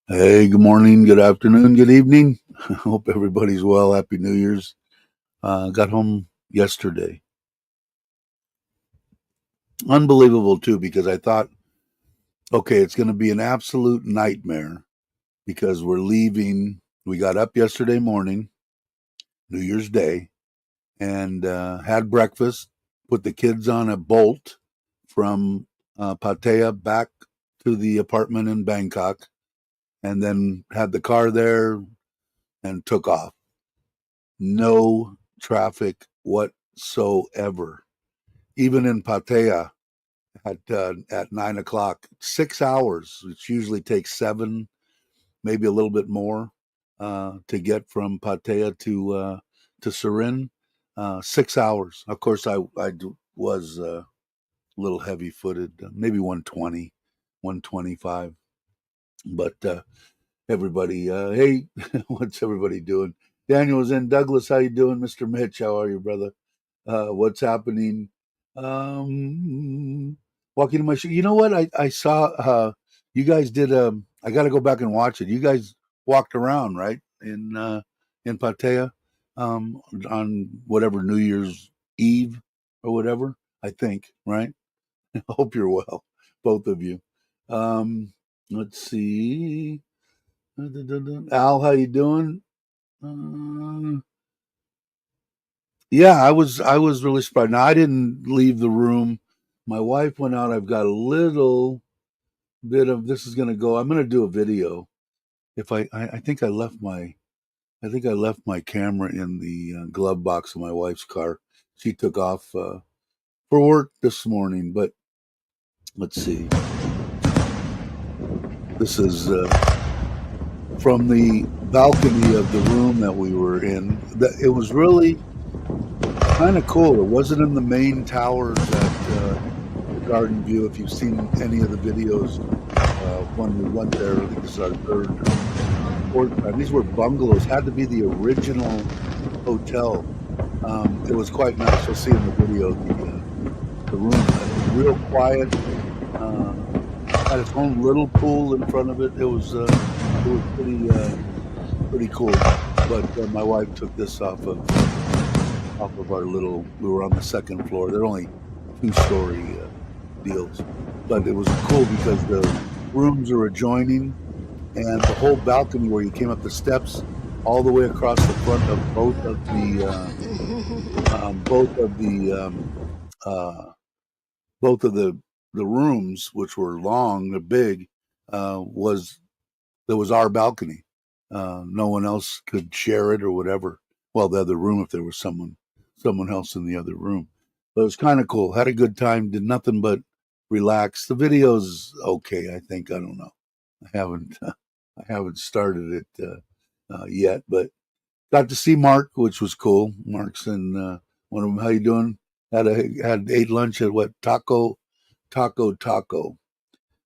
Hey, good morning, good afternoon, good evening. Hope everybody's well. Happy New Year's. Got home yesterday. Unbelievable, too, because I thought, okay, it's going to be an absolute nightmare because we're leaving. We got up yesterday morning, New Year's Day, and had breakfast, put the kids on a bolt from Pattaya back to the apartment in Bangkok, and then had the car there and took off. No traffic whatsoever. Even in Pattaya at 9 o'clock, 6 hours, which usually takes seven, maybe a little bit more, to get from Pattaya to Surin. 6 hours. Of course, I was a little heavy footed, maybe 120, 125. But everybody, hey, what's everybody doing? Daniel was in. Douglas, how you doing? Mr. Mitch, how are you, brother? What's happening? Um, Walking in my shoe. You know what? I saw you guys did. I got to go back and watch it. You guys walked around, right, in Pattaya, on whatever New Year's Eve or whatever. I think, right? I hope you're well, both of you. Let's see. Al, how you doing? Uh, Yeah, I was really surprised. Now I didn't leave the room. My wife went out. I've got a little bit of this is going to go. I'm going to do a video. If I think I think I left my camera in the glove box of my wife's car. She took off for work this morning. But let's see. This is from the balcony of the room that we were in. It was really kind of cool. It wasn't in the main towers at the Garden View. If you've seen any of the videos when we went there, I think this is our third or fourth time. These were bungalows. Had to be the original hotel. It was quite nice. You'll see in the video the room. It was real quiet. Uh, Had its own little pool in front of it. It was pretty cool. But my wife took this off of our little. We were on the second floor. They're only two-story deals, but it was cool because the rooms are adjoining, and the whole balcony where you came up the steps, all the way across the front of both of the uh, both of the rooms, which were long, they're big, was there was our balcony. No one else could share it or whatever. Well, the other room if there was someone else in the other room. But it was kind of cool. Had a good time. Did nothing but relax. The video's okay. I think. I don't know. I haven't I haven't started it yet, but got to see Mark, which was cool. Mark's in one of them. How you doing? Had ate lunch at what taco.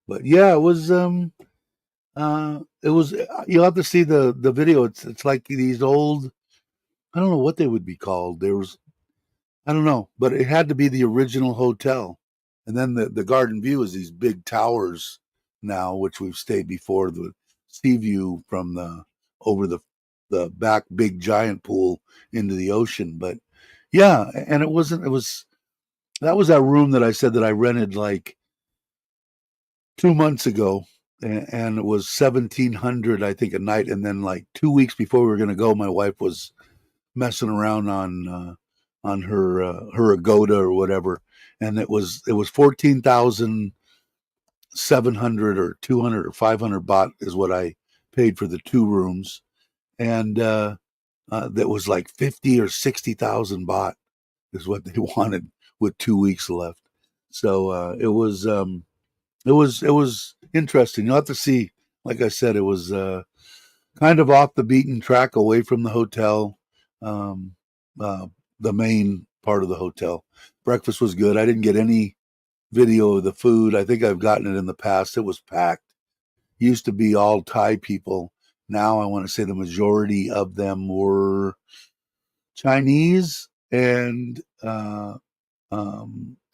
But yeah, it was. You'll have to see the video. It's like these old. I don't know what they would be called. There was I don't know, but it had to be the original hotel. And then the Garden View is these big towers now, which we've stayed before. The sea view from the over the back big giant pool into the ocean. But yeah, and it wasn't. It was that was that room that I said that I rented like 2 months ago, and it was 1,700 I think a night. And then like 2 weeks before we were going to go, my wife was messing around on her Agoda or whatever, and it was 14,700 or 200 or 500 baht is what I paid for the two rooms, and that was like 50 or 60,000 baht is what they wanted with 2 weeks left. So it was interesting. You'll have to see. Like I said, it was kind of off the beaten track, away from the hotel, um, uh, the main part of the hotel. Breakfast was good. I didn't get any video of the food. I think I've gotten it in the past. It was packed. Used to be all Thai people. Now I want to say the majority of them were Chinese and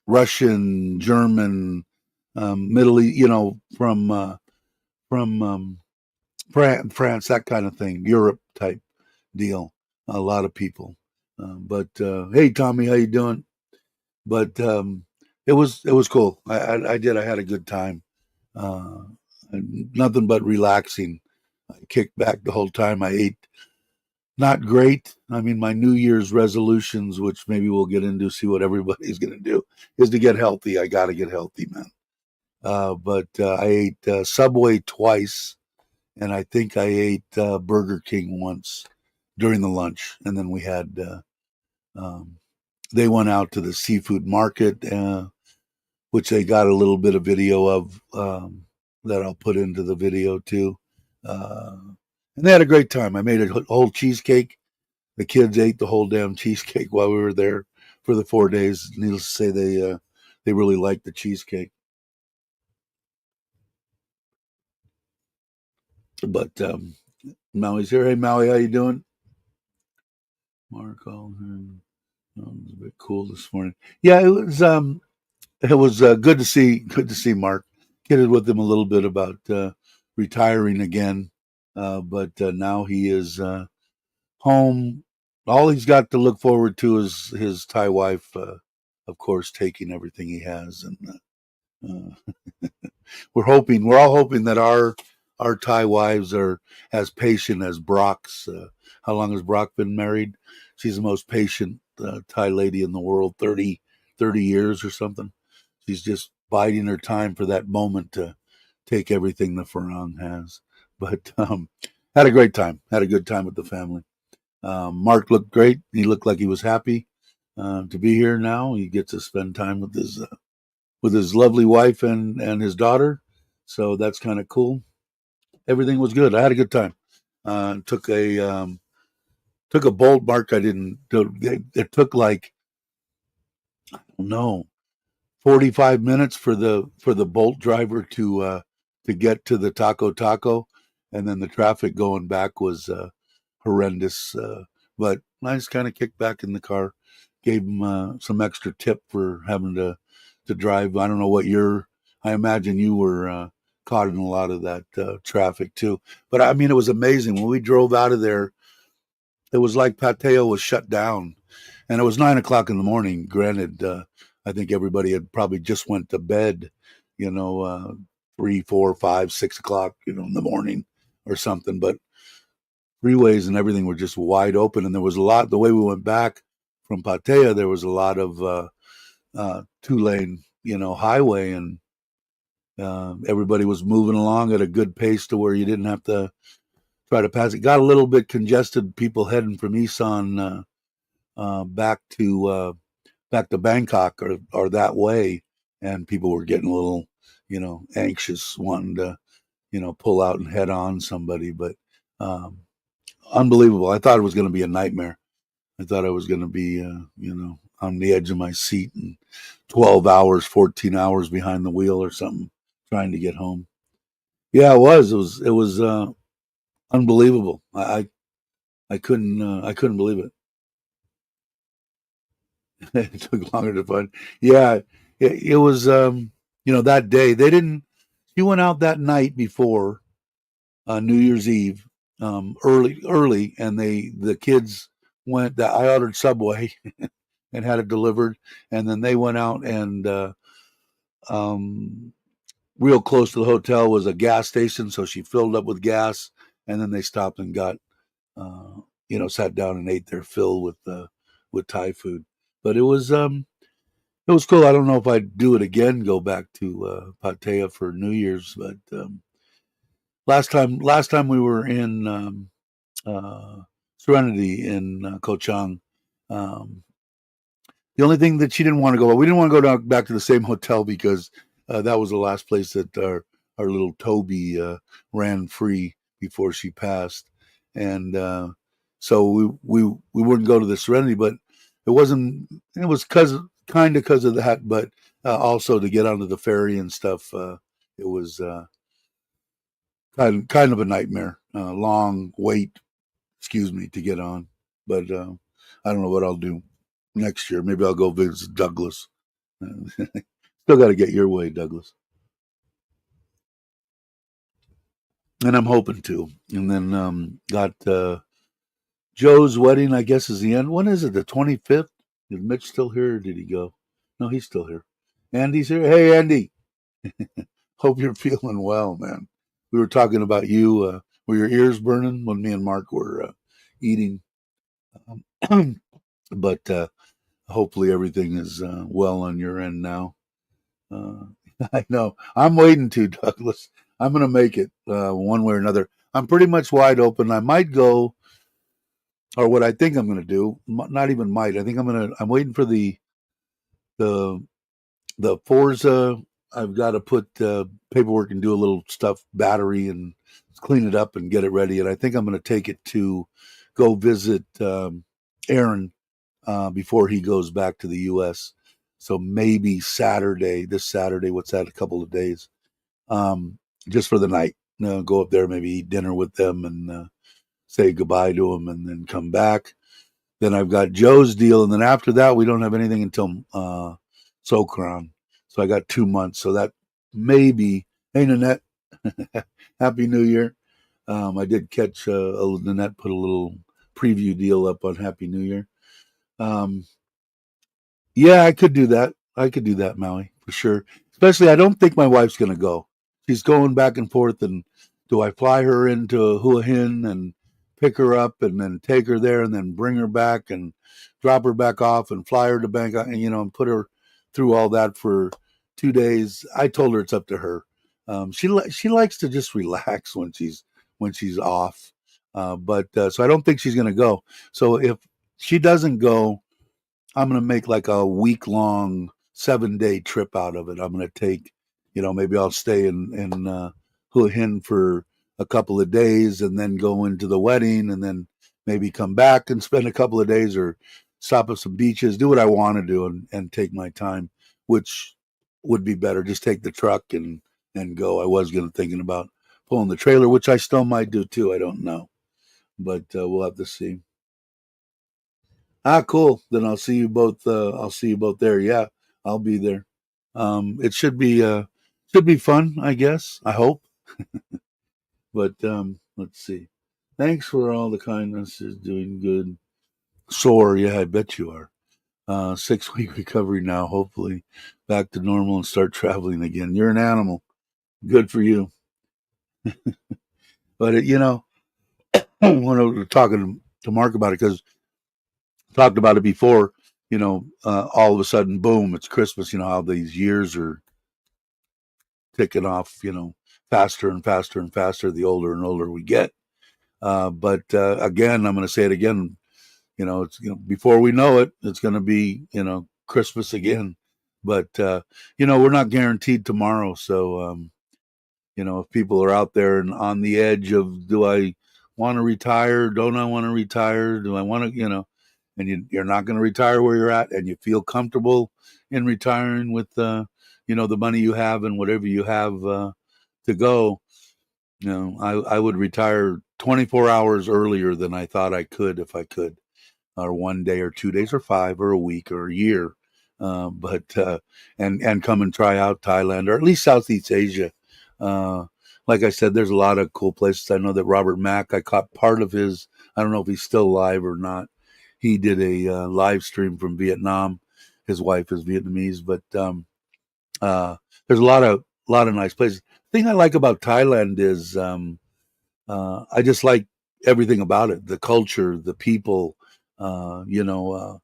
Russian, German, Middle East. From France, that kind of thing, Europe type deal. A lot of people. But hey, Tommy, how you doing? But it was cool. I had a good time. Uh, Nothing but relaxing. I kicked back the whole time. I ate not great. I mean, my New Year's resolutions, which maybe we'll get into, see what everybody's going to do, is to get healthy. I got to get healthy, man. But I ate Subway twice, and I think I ate Burger King once during the lunch, and then we had. Um, they went out to the seafood market, which they got a little bit of video of that I'll put into the video too. And they had a great time. I made a whole cheesecake. The kids ate the whole damn cheesecake while we were there for the 4 days. Needless to say, they really liked the cheesecake. But Maui's here. Hey, Maui, how you doing? Mark, it's a bit cool this morning. Yeah, it was good to see Mark. Kidded with him a little bit about retiring again, but now he is home. All he's got to look forward to is his Thai wife, of course, taking everything he has, and we're all hoping that our Thai wives are as patient as Brock's. How long has Brock been married? She's the most patient Thai lady in the world, 30 years or something. She's just biding her time for that moment to take everything the Farang has. But had a great time. Had a good time with the family. Mark looked great. He looked like he was happy to be here now. He gets to spend time with his lovely wife and his daughter. So that's kind of cool. Everything was good. I had a good time. Took a bolt. Mark. I didn't. It took like no 45 minutes for the Bolt driver to get to the Taco, and then the traffic going back was horrendous. But nice, kind of kicked back in the car. Gave him some extra tip for having to drive. I don't know what you're. I imagine you were caught in a lot of that traffic too. But I mean, it was amazing when we drove out of there. It was like Pateo was shut down, and it was 9 o'clock in the morning. Granted, I think everybody had probably just went to bed, you know, 3, 4, 5, 6 o'clock, in the morning or something. But freeways and everything were just wide open, and there was a lot. The way we went back from Pattaya, there was a lot of 2 lane, highway, and everybody was moving along at a good pace to where you didn't have to try to pass. It got a little bit congested. People heading from Isan back to Bangkok or that way, and people were getting a little, anxious, wanting to, pull out and head on somebody. But um, unbelievable. I thought it was going to be a nightmare. I thought I was going to be, on the edge of my seat and 12 hours, 14 hours behind the wheel or something, trying to get home. Yeah, it was. It was unbelievable. I couldn't believe it. It took longer to find. Yeah, it was. That day they didn't. She went out that night before New Year's Eve, early, and the kids went. I ordered Subway and had it delivered, and then they went out and um, real close to the hotel was a gas station, so she filled up with gas, and then they stopped and got sat down and ate their fill with Thai food. But it was cool. I don't know if I'd do it again, go back to Pattaya for New Year's, but last time we were in uh, Serenity in Koh Chang. Um, the only thing that she didn't want to go, we didn't want to go back to the same hotel because that was the last place that our little Toby ran free before she passed, and so we wouldn't go to the Serenity, but it wasn't. It was kind of because of that, but also to get onto the ferry and stuff. It was kind of a nightmare. Long wait, excuse me, to get on. But I don't know what I'll do next year. Maybe I'll go visit Douglas. Still got to get your way, Douglas. and I'm hoping to. And then got Joe's wedding, I guess, is the end. When is it? The 25th? Is Mitch still here or did he go? No, he's still here. Andy's here. Hey, Andy. Hope you're feeling well, man. We were talking about you. Were your ears burning when me and Mark were eating? But hopefully everything is well on your end now. Uh, I know. I'm waiting to, Douglas. I'm going to make it one way or another. I'm pretty much wide open. I might go, or what I think I'm going to do. Not even might. I think I'm going to. I'm waiting for the the Forza. I've got to put paperwork and do a little stuff, battery, and clean it up and get it ready. And I think I'm going to take it to go visit Aaron before he goes back to the U.S. So maybe Saturday, this Saturday, what's that, a couple of days, just for the night. Go up there, maybe eat dinner with them and say goodbye to them and then come back. Then I've got Joe's deal. And then after that, we don't have anything until Sokran. So I got 2 months. So that maybe, hey, Nanette, Happy New Year. I did catch Nanette put a little preview deal up on Happy New Year. Um, Yeah, I could do that. I could do that, Maui, for sure. Especially, I don't think my wife's going to go. She's going back and forth. And do I fly her into Hua Hin and pick her up and then take her there and then bring her back and drop her back off and fly her to Bangkok and, and put her through all that for 2 days? I told her it's up to her. She likes to just relax when she's off. But so I don't think she's going to go. So if she doesn't go, I'm going to make like a week long 7 day trip out of it. I'm going to take, maybe I'll stay in Hua Hin for a couple of days and then go into the wedding and then maybe come back and spend a couple of days or stop at some beaches, do what I want to do and take my time, which would be better. Just take the truck and go. I was going to thinking about pulling the trailer, which I still might do too. I don't know, but we'll have to see. Ah, cool. Then I'll see you both. I'll see you both there. Yeah, I'll be there. It should be fun, I guess. I hope. But let's see. Thanks for all the kindness. Is doing good. Sore, yeah, I bet you are. 6 week recovery now. Hopefully, back to normal and start traveling again. You're an animal. Good for you. But when I was talking to Mark about it, because talked about it before, all of a sudden, boom, it's Christmas. You know how these years are ticking off, faster and faster and faster the older and older we get. But again, I'm going to say it again. It's before we know it, it's going to be Christmas again. But we're not guaranteed tomorrow. So if people are out there and on the edge of, do I want to retire? Don't I want to retire? Do I want to, and you're not going to retire where you're at, and you feel comfortable in retiring with, the money you have and whatever you have to go. I would retire 24 hours earlier than I thought I could if I could, or 1 day or 2 days or 5 or a week or a year. But and come and try out Thailand or at least Southeast Asia. Uh, like I said, there's a lot of cool places. I know that Robert Mack, I caught part of his. I don't know if he's still alive or not. He did a live stream from Vietnam. His wife is Vietnamese, but uh, there's a lot of nice places. The thing I like about Thailand is I just like everything about it, the culture, the people. I don't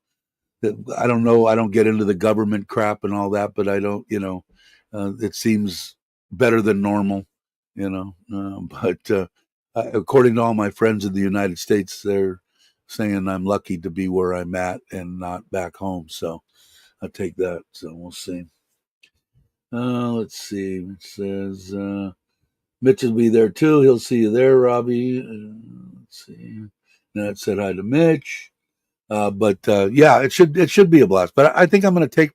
know. I don't get into the government crap and all that, but I don't. It seems better than normal. But according to all my friends in the United States, they're saying I'm lucky to be where I'm at and not back home. So I take that. So we'll see. Let's see. It says Mitch will be there too. He'll see you there, Robbie. Let's see. Nat said hi to Mitch. But yeah, it should be a blast. But I think I'm going to take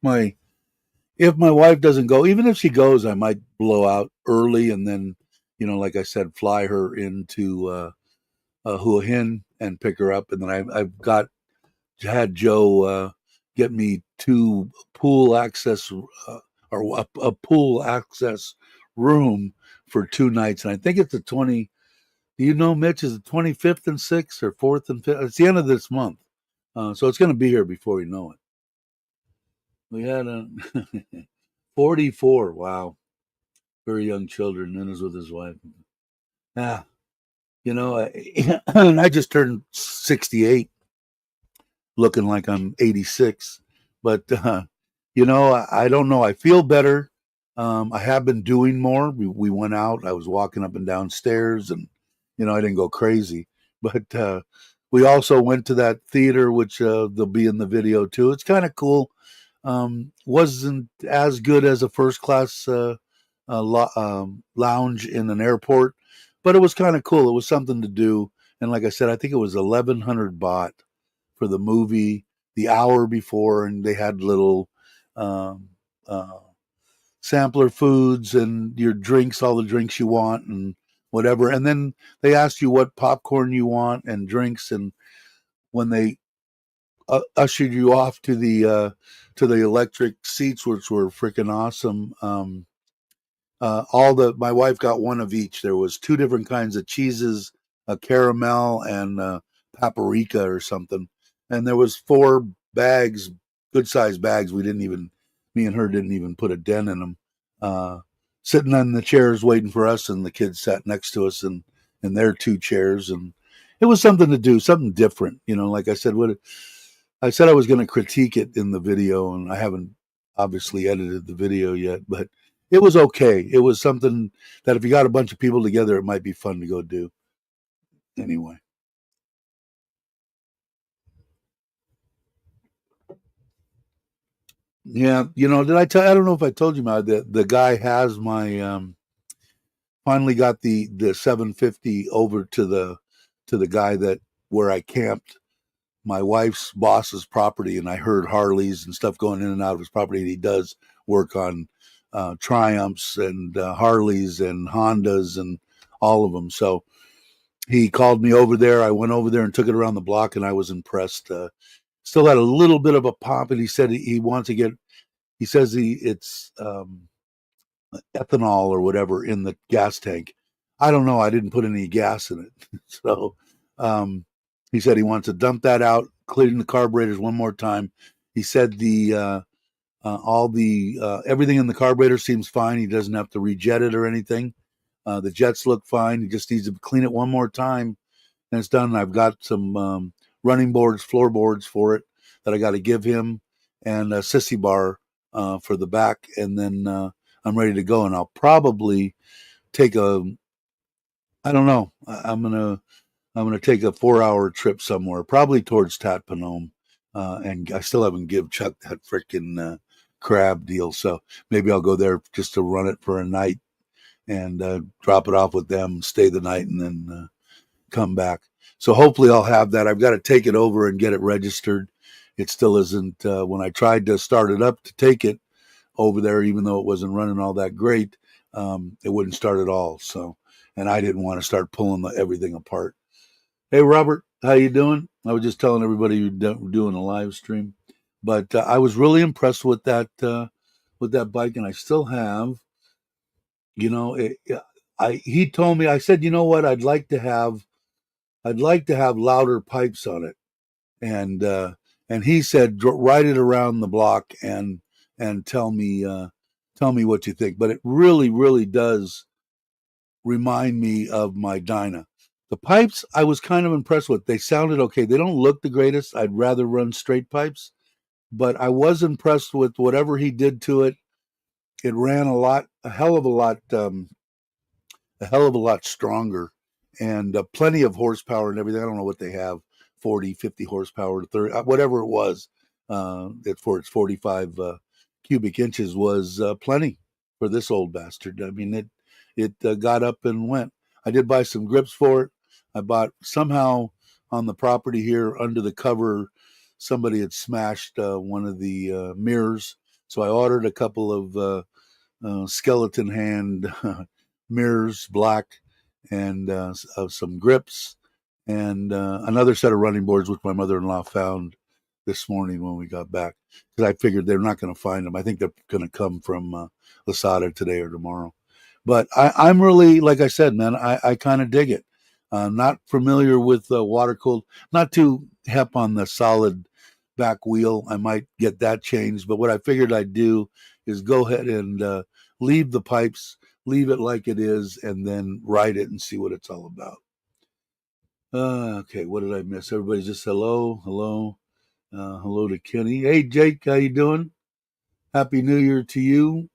if my wife doesn't go, even if she goes, I might blow out early and then, like I said, fly her into Hua Hin and pick her up, and then I've had Joe get me two pool access or a pool access room for 2 nights, and I think it's the 20. Do you know, Mitch? Is it 25th and 6th or 4th and 5th? It's the end of this month, so it's going to be here before you know it. We had a 44. Wow, very young children, and is with his wife. Yeah, and I just turned 68, looking like I'm 86. But I don't know. I feel better. I have been doing more. We went out. I was walking up and down stairs, and I didn't go crazy. But we also went to that theater, which they'll be in the video too. It's kind of cool. Wasn't as good as a first class lounge in an airport, but it was kind of cool. It was something to do. And like I said, I think it was 1,100 baht for the movie the hour before, and they had little um, uh, sampler foods and your drinks, all the drinks you want and whatever. And then they asked you what popcorn you want and drinks. And when they ushered you off to the electric seats, which were freaking awesome. My wife got one of each. There was two different kinds of cheeses, a caramel and paprika or something, and there was four bags, good sized bags. Me and her didn't even put a dent in them. Sitting on the chairs waiting for us, and the kids sat next to us in their two chairs, and it was something to do, something different. Like I said, I was going to critique it in the video, and I haven't obviously edited the video yet, but it was okay. It was something that if you got a bunch of people together, it might be fun to go do. Anyway. Yeah, did I don't know if I told you, Matt, that the guy has my finally got the 750 over to the guy that where I camped my wife's boss's property, and I heard Harleys and stuff going in and out of his property. And he does work on Triumphs and Harleys and Hondas and all of them. So he called me over there. I went over there and took it around the block, and I was impressed. Still had a little bit of a pop, and he said he wants to get. He says it's ethanol or whatever in the gas tank. I don't know. I didn't put any gas in it, so um, he said he wants to dump that out, clean the carburetors one more time. He said the all the everything in the carburetor seems fine. He doesn't have to rejet it or anything. The jets look fine. He just needs to clean it one more time, and it's done. I've got some running boards, floorboards for it that I got to give him, and a sissy bar for the back, and then I'm ready to go. And I'll probably take I don't know. I'm gonna take a 4-hour trip somewhere, probably towards Tat Panom, and I still haven't give Chuck that freaking crab deal. So maybe I'll go there just to run it for a night and drop it off with them, stay the night, and then come back. So hopefully I'll have that. I've got to take it over and get it registered. It still isn't. When I tried to start it up to take it over there, even though it wasn't running all that great, it wouldn't start at all. So, and I didn't want to start pulling everything apart. Hey, Robert, how you doing? I was just telling everybody you're doing a live stream, but I was really impressed with that bike, and I still have. He told me. I said, you know what? I'd like to have louder pipes on it, and he said, ride it around the block and tell me what you think. But it really, really does remind me of my Dyna. The pipes I was kind of impressed with. They sounded okay. They don't look the greatest. I'd rather run straight pipes, but I was impressed with whatever he did to it. It ran a hell of a lot stronger, and plenty of horsepower and everything. I don't know what they have, 40, 50 horsepower, 30, whatever it was. For its 45 cubic inches was plenty for this old bastard. I mean, it got up and went. I did buy some grips for it. I bought somehow on the property here under the cover, somebody had smashed one of the mirrors. So I ordered a couple of skeleton hand mirrors, black, and some grips, and another set of running boards, which my mother-in-law found this morning when we got back, because I figured they're not going to find them. I think they're going to come from Lasada today or tomorrow. But I'm really, like I said, man, I kind of dig it. Not familiar with water cooled, not too hep on the solid back wheel. I might get that changed. But what I figured I'd do is go ahead and leave the pipes, leave it like it is, and then ride it and see what it's all about. Okay, what did I miss? Everybody's just hello, hello, hello to Kenny. Hey, Jake, how you doing? Happy New Year to you,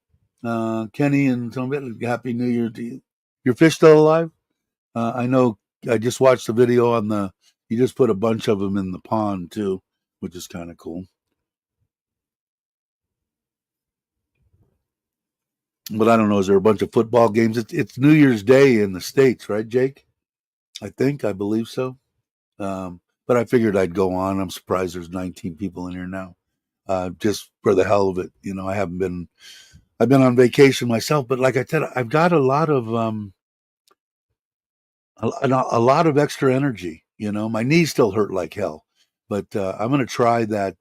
Kenny, and somebody. Happy New Year to you. Your fish still alive? I know. I just watched the video on the. You just put a bunch of them in the pond too, which is kind of cool. But I don't know. Is there a bunch of football games? It's New Year's Day in the States, right, Jake? I believe so. But I figured I'd go on. I'm surprised there's 19 people in here now. Just for the hell of it, I haven't been. I've been on vacation myself, but like I said, I've got a lot of a lot of extra energy. My knees still hurt like hell, but I'm going to try that.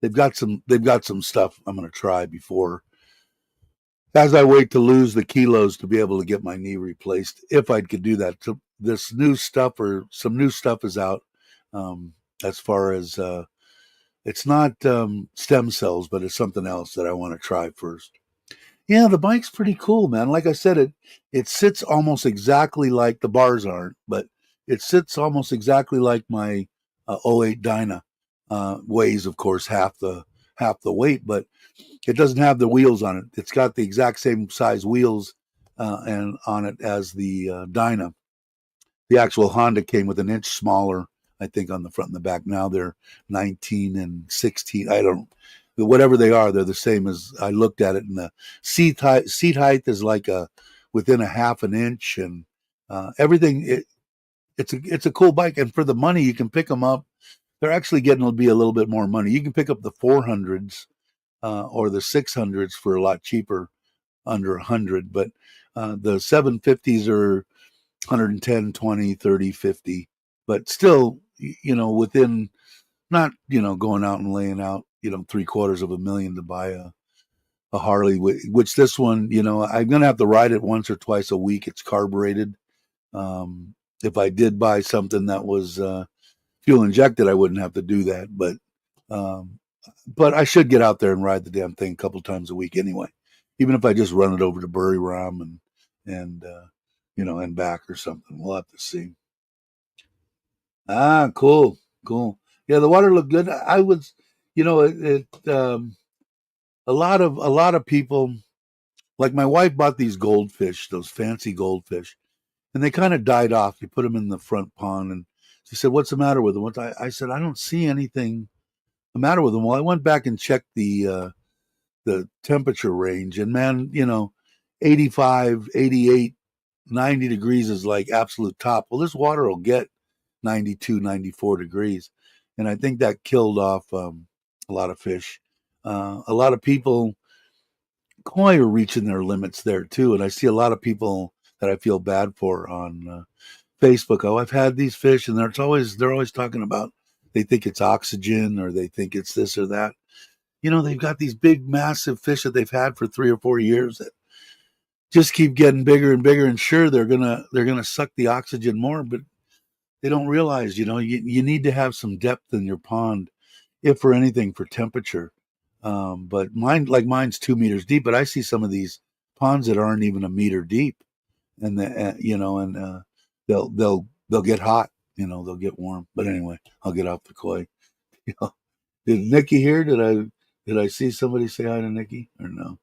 They've got some stuff I'm going to try before, as I wait to lose the kilos to be able to get my knee replaced. If I could do that, so this new stuff or some new stuff is out. As far as it's not stem cells, but it's something else that I want to try first. Yeah, the bike's pretty cool, man. Like I said, it sits almost exactly like the bars aren't, but it sits almost exactly like my '08 Dyna. Weighs, of course, half the weight, but it doesn't have the wheels on it. It's got the exact same size wheels and on it as the Dyna. The actual Honda came with an inch smaller, I think, on the front and the back. Now they're 19 and 16. I don't, whatever they are, they're the same as I looked at it. And the seat height is like within a half an inch, and everything. It's a cool bike, and for the money you can pick them up. They're actually getting to be a little bit more money. You can pick up the 400s or the 600s for a lot cheaper, under 100. But the 750s are 110, 20, 30, 50. But still, within, not, going out and laying out, $750,000 to buy a Harley, which this one, I'm going to have to ride it once or twice a week. It's carbureted. If I did buy something that was fuel injected, I wouldn't have to do that. Um, but I should get out there and ride the damn thing a couple times a week anyway, even if I just run it over to Buriram and back or something. We'll have to see. Ah, cool, cool. Yeah, the water looked good. I was, a lot of people, like my wife, bought these goldfish, those fancy goldfish, and they kind of died off. You put them in the front pond, and she said, "What's the matter with them?" I said, "I don't see anything the matter with them." Well, I went back and checked the temperature range, and man, 85, 88, 90 degrees is like absolute top. Well, this water will get 92, 94 degrees, and I think that killed off a lot of fish. A lot of people, koi are reaching their limits there too, and I see a lot of people that I feel bad for on Facebook. Oh, I've had these fish, and they're always talking about, they think it's oxygen or they think it's this or that. They've got these big, massive fish that they've had for 3 or 4 years that just keep getting bigger and bigger. And sure, they're gonna suck the oxygen more, but they don't realize, you need to have some depth in your pond, if for anything, for temperature. But mine's 2 meters deep, but I see some of these ponds that aren't even a meter deep, and they'll get hot, they'll get warm. But anyway, I'll get off the koi. Did Nikki here? Did I see somebody say hi to Nikki or no?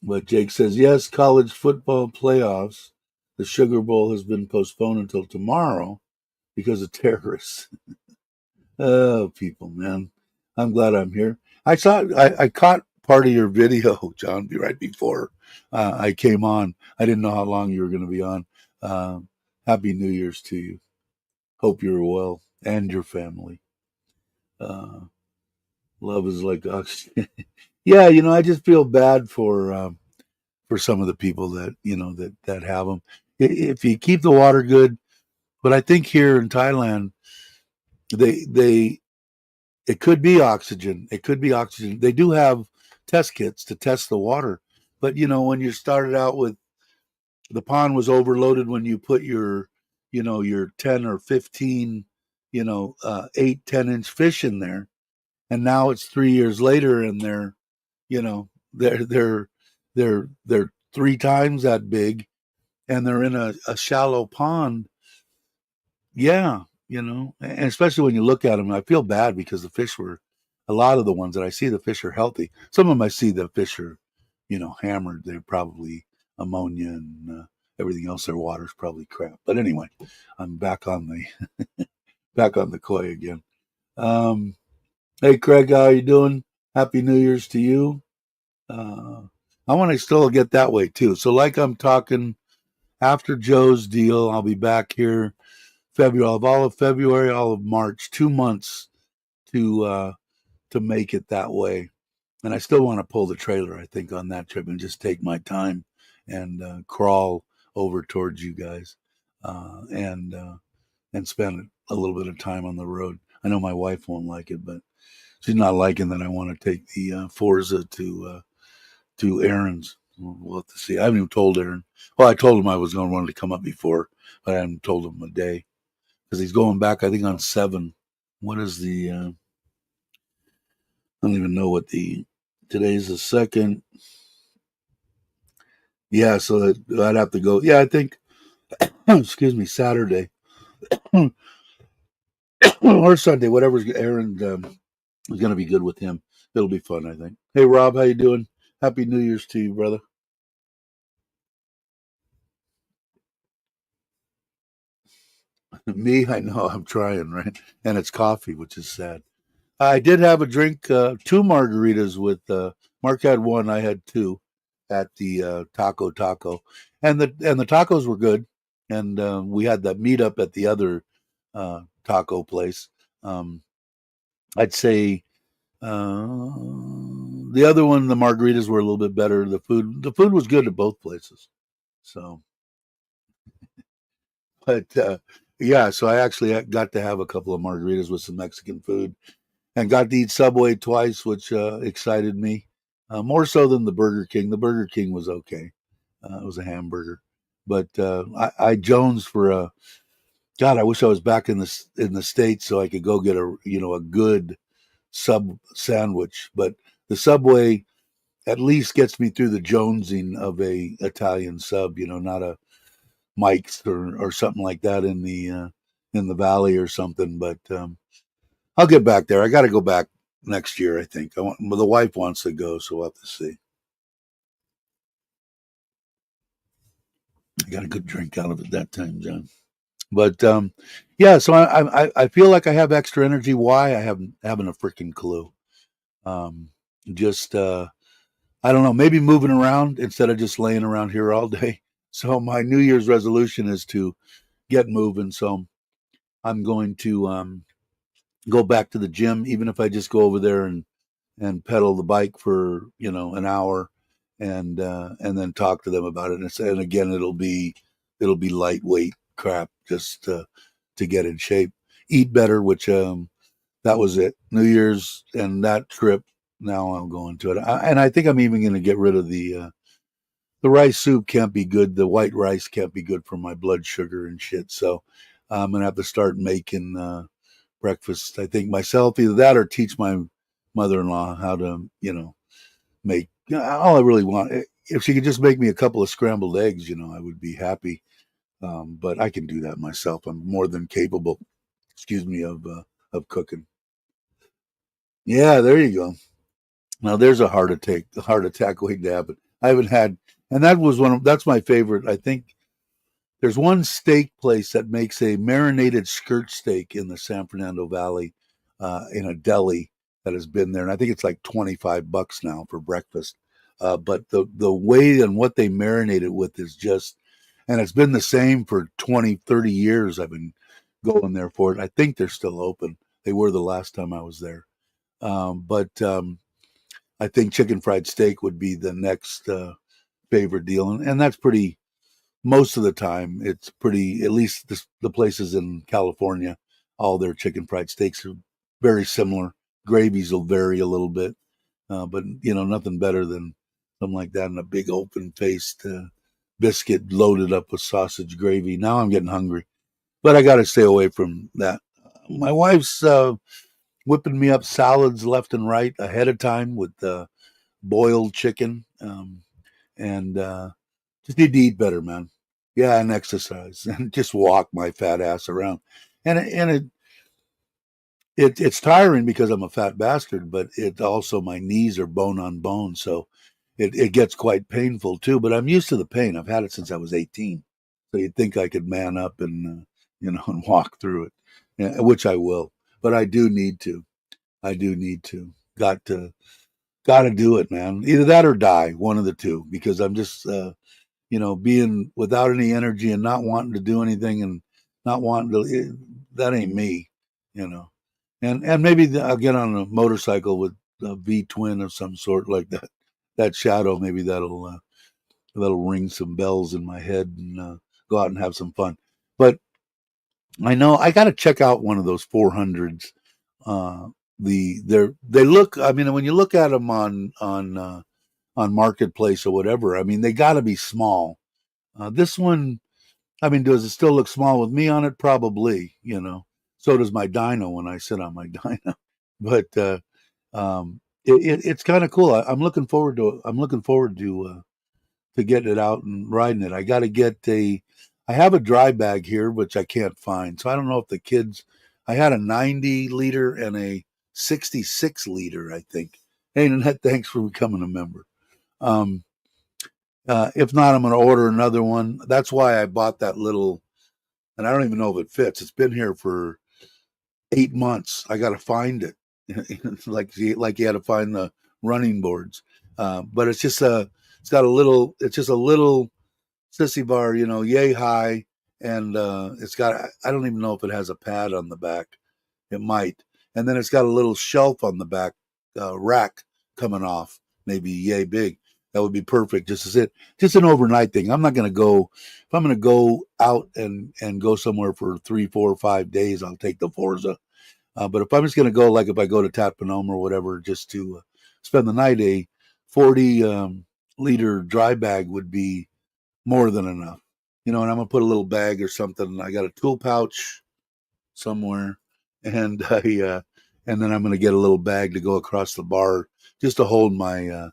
But Jake says yes. College football playoffs. The Sugar Bowl has been postponed until tomorrow because of terrorists. Oh, people, man. I'm glad I'm here. I caught part of your video, John, right before I came on. I didn't know how long you were going to be on. Happy New Year's to you. Hope you're well and your family. Uh, love is like oxygen. Yeah, I just feel bad for some of the people that that have them. If you keep the water good, but I think here in Thailand, they it could be oxygen. It could be oxygen. They do have test kits to test the water, But when you started out with the pond was overloaded when you put your 10 or 15, 8, 10-inch fish in there. And now it's 3 years later and you know, they're 3 times that big and they're in a shallow pond. Yeah, and especially when you look at them, I feel bad because a lot of the ones that I see, the fish are healthy. Some of them I see the fish are, hammered. They're probably ammonia and everything else. Their water's probably crap. But anyway, I'm back on the koi again. Um, hey, Craig, how you doing? Happy New Year's to you. Uh, I want to still get that way too. So, like I'm talking after Joe's deal, I'll be back here February. I'll have all of February, all of March, 2 months to make it that way. And I still want to pull the trailer, I think, on that trip and just take my time and crawl over towards you guys and spend a little bit of time on the road. I know my wife won't like it, but she's not liking that I want to take the Forza to Aaron's. We'll have to see. I haven't even told Aaron. Well, I told him I was going to want to come up before, but I haven't told him a day because he's going back, I think, on 7. What is I don't even know what today's the 2nd. Yeah, so I'd have to go. Yeah, I think, excuse me, Saturday or Sunday, whatever's Aaron is going to be good with him. It'll be fun, I think. Hey, Rob, how you doing? Happy New Year's to you, brother. Me, I know I'm trying, right? And it's coffee, which is sad. I did have a drink, 2 margaritas with Mark had one, I had two at the Taco, and the tacos were good, and we had that meetup at the other taco place. Um, I'd say the other one, the margaritas were a little bit better. The food was good at both places. So, but yeah, so I actually got to have a couple of margaritas with some Mexican food and got to eat Subway twice, which excited me more so than the Burger King. The Burger King was okay; it was a hamburger, but I jones for a God. I wish I was back in the States so I could go get a good sub sandwich. But the Subway at least gets me through the jonesing of a Italian sub. Not a Mike's or something like that in the valley or something. But I'll get back there. I got to go back next year. I think well, the wife wants to go, so we'll have to see. I got a good drink out of it that time, John. But yeah, so I feel like I have extra energy. Why? I haven't a freaking clue. Um, just I don't know. Maybe moving around instead of just laying around here all day. So my New Year's resolution is to get moving. So I'm going to go back to the gym, even if I just go over there and pedal the bike for an hour, and then talk to them about it. And again, it'll be lightweight crap just to get in shape, eat better. Which that was it. New Year's and that trip. Now I'm going to it, and I think I'm even going to get rid of the rice soup. Can't be good. The white rice can't be good for my blood sugar and shit. So I'm gonna have to start making breakfast. I think myself, either that or teach my mother-in-law how to, make. All I really want, if she could just make me a couple of scrambled eggs, I would be happy. But I can do that myself. I'm more than capable. Excuse me of cooking. Yeah, there you go. Now there's a heart attack waiting to happen. I haven't had, and that's my favorite. I think there's one steak place that makes a marinated skirt steak in the San Fernando Valley, in a deli that has been there, and I think it's like $25 now for breakfast. But the way and what they marinate it with is just, and it's been the same for 20, 30 years. I've been going there for it. I think they're still open. They were the last time I was there. But I think chicken fried steak would be the next favorite deal, and that's pretty most of the time. It's pretty, at least the places in California, all their chicken fried steaks are very similar. Gravies will vary a little bit, but nothing better than something like that, and a big open-faced biscuit loaded up with sausage gravy. Now I'm getting hungry, but I got to stay away from that. My wife's whipping me up salads left and right ahead of time with boiled chicken, and just need to eat better, man. Yeah, and exercise and just walk my fat ass around. And it's tiring because I'm a fat bastard, but it also my knees are bone on bone, so it gets quite painful too. But I'm used to the pain. I've had it since I was 18, so you'd think I could man up and and walk through it, yeah, which I will. But I do need to. I do need to. Got to do it, man. Either that or die, one of the two, because I'm just being without any energy and not wanting to do anything and not wanting to. That ain't me, you know. And maybe I'll get on a motorcycle with a V twin of some sort like that. That shadow, maybe that'll ring some bells in my head and go out and have some fun. But I know I got to check out one of those 400s. Uh, they look. I mean, when you look at them on Marketplace or whatever, I mean, they got to be small. This one, I mean, does it still look small with me on it? Probably. So does my dyno when I sit on my dyno. But it's kind of cool. I'm looking forward to getting it out and riding it. I got to get a. I have a dry bag here, which I can't find. So I don't know if the kids. I had a 90 liter and a 66 liter, I think. Hey, Nanette, thanks for becoming a member. Um, if not, I'm going to order another one. That's why I bought that little, and I don't even know if it fits. It's been here for 8 months. I got to find it, like you had to find the running boards. But it's just a little sissy bar, yay high, and it's got. I don't even know if it has a pad on the back. It might, and then it's got a little shelf on the back rack coming off, maybe yay big. That would be perfect. Just an overnight thing. I'm not going to go. If I'm going to go out and go somewhere for 3, 4, 5 days, I'll take the Forza. But if I'm just going to go, like if I go to Tatpanoma or whatever, just to spend the night, a 40 liter dry bag would be more than enough. And I'm going to put a little bag or something. I got a tool pouch somewhere, and and then I'm going to get a little bag to go across the bar just to hold my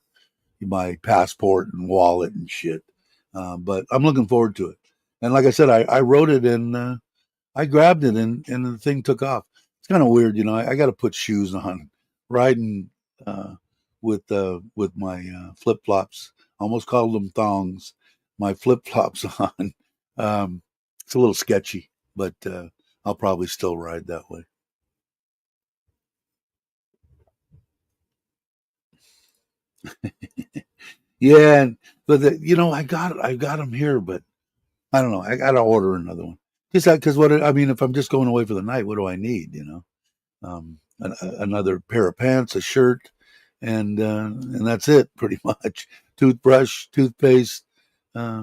passport and wallet and shit. But I'm looking forward to it. And like I said, I wrote it and I grabbed it and the thing took off. It's kind of weird, I got to put shoes on, riding with my flip flops. Almost called them thongs. My flip flops on. It's a little sketchy, but I'll probably still ride that way. Yeah, but I got them here, but I don't know. I got to order another one. Just because I mean, if I'm just going away for the night, what do I need? Another pair of pants, a shirt, and that's it pretty much. Toothbrush, toothpaste,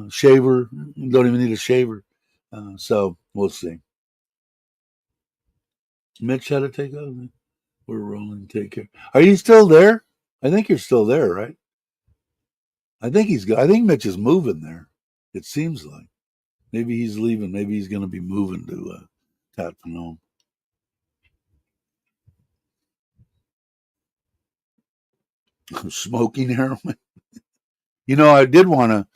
shaver. Don't even need a shaver. So we'll see. Mitch had to take over. We're rolling. Take care. Are you still there? I think you're still there, right? I think Mitch is moving there. It seems like maybe he's leaving. Maybe he's going to be moving to Tatpanome. Smoking heroin. I did want to.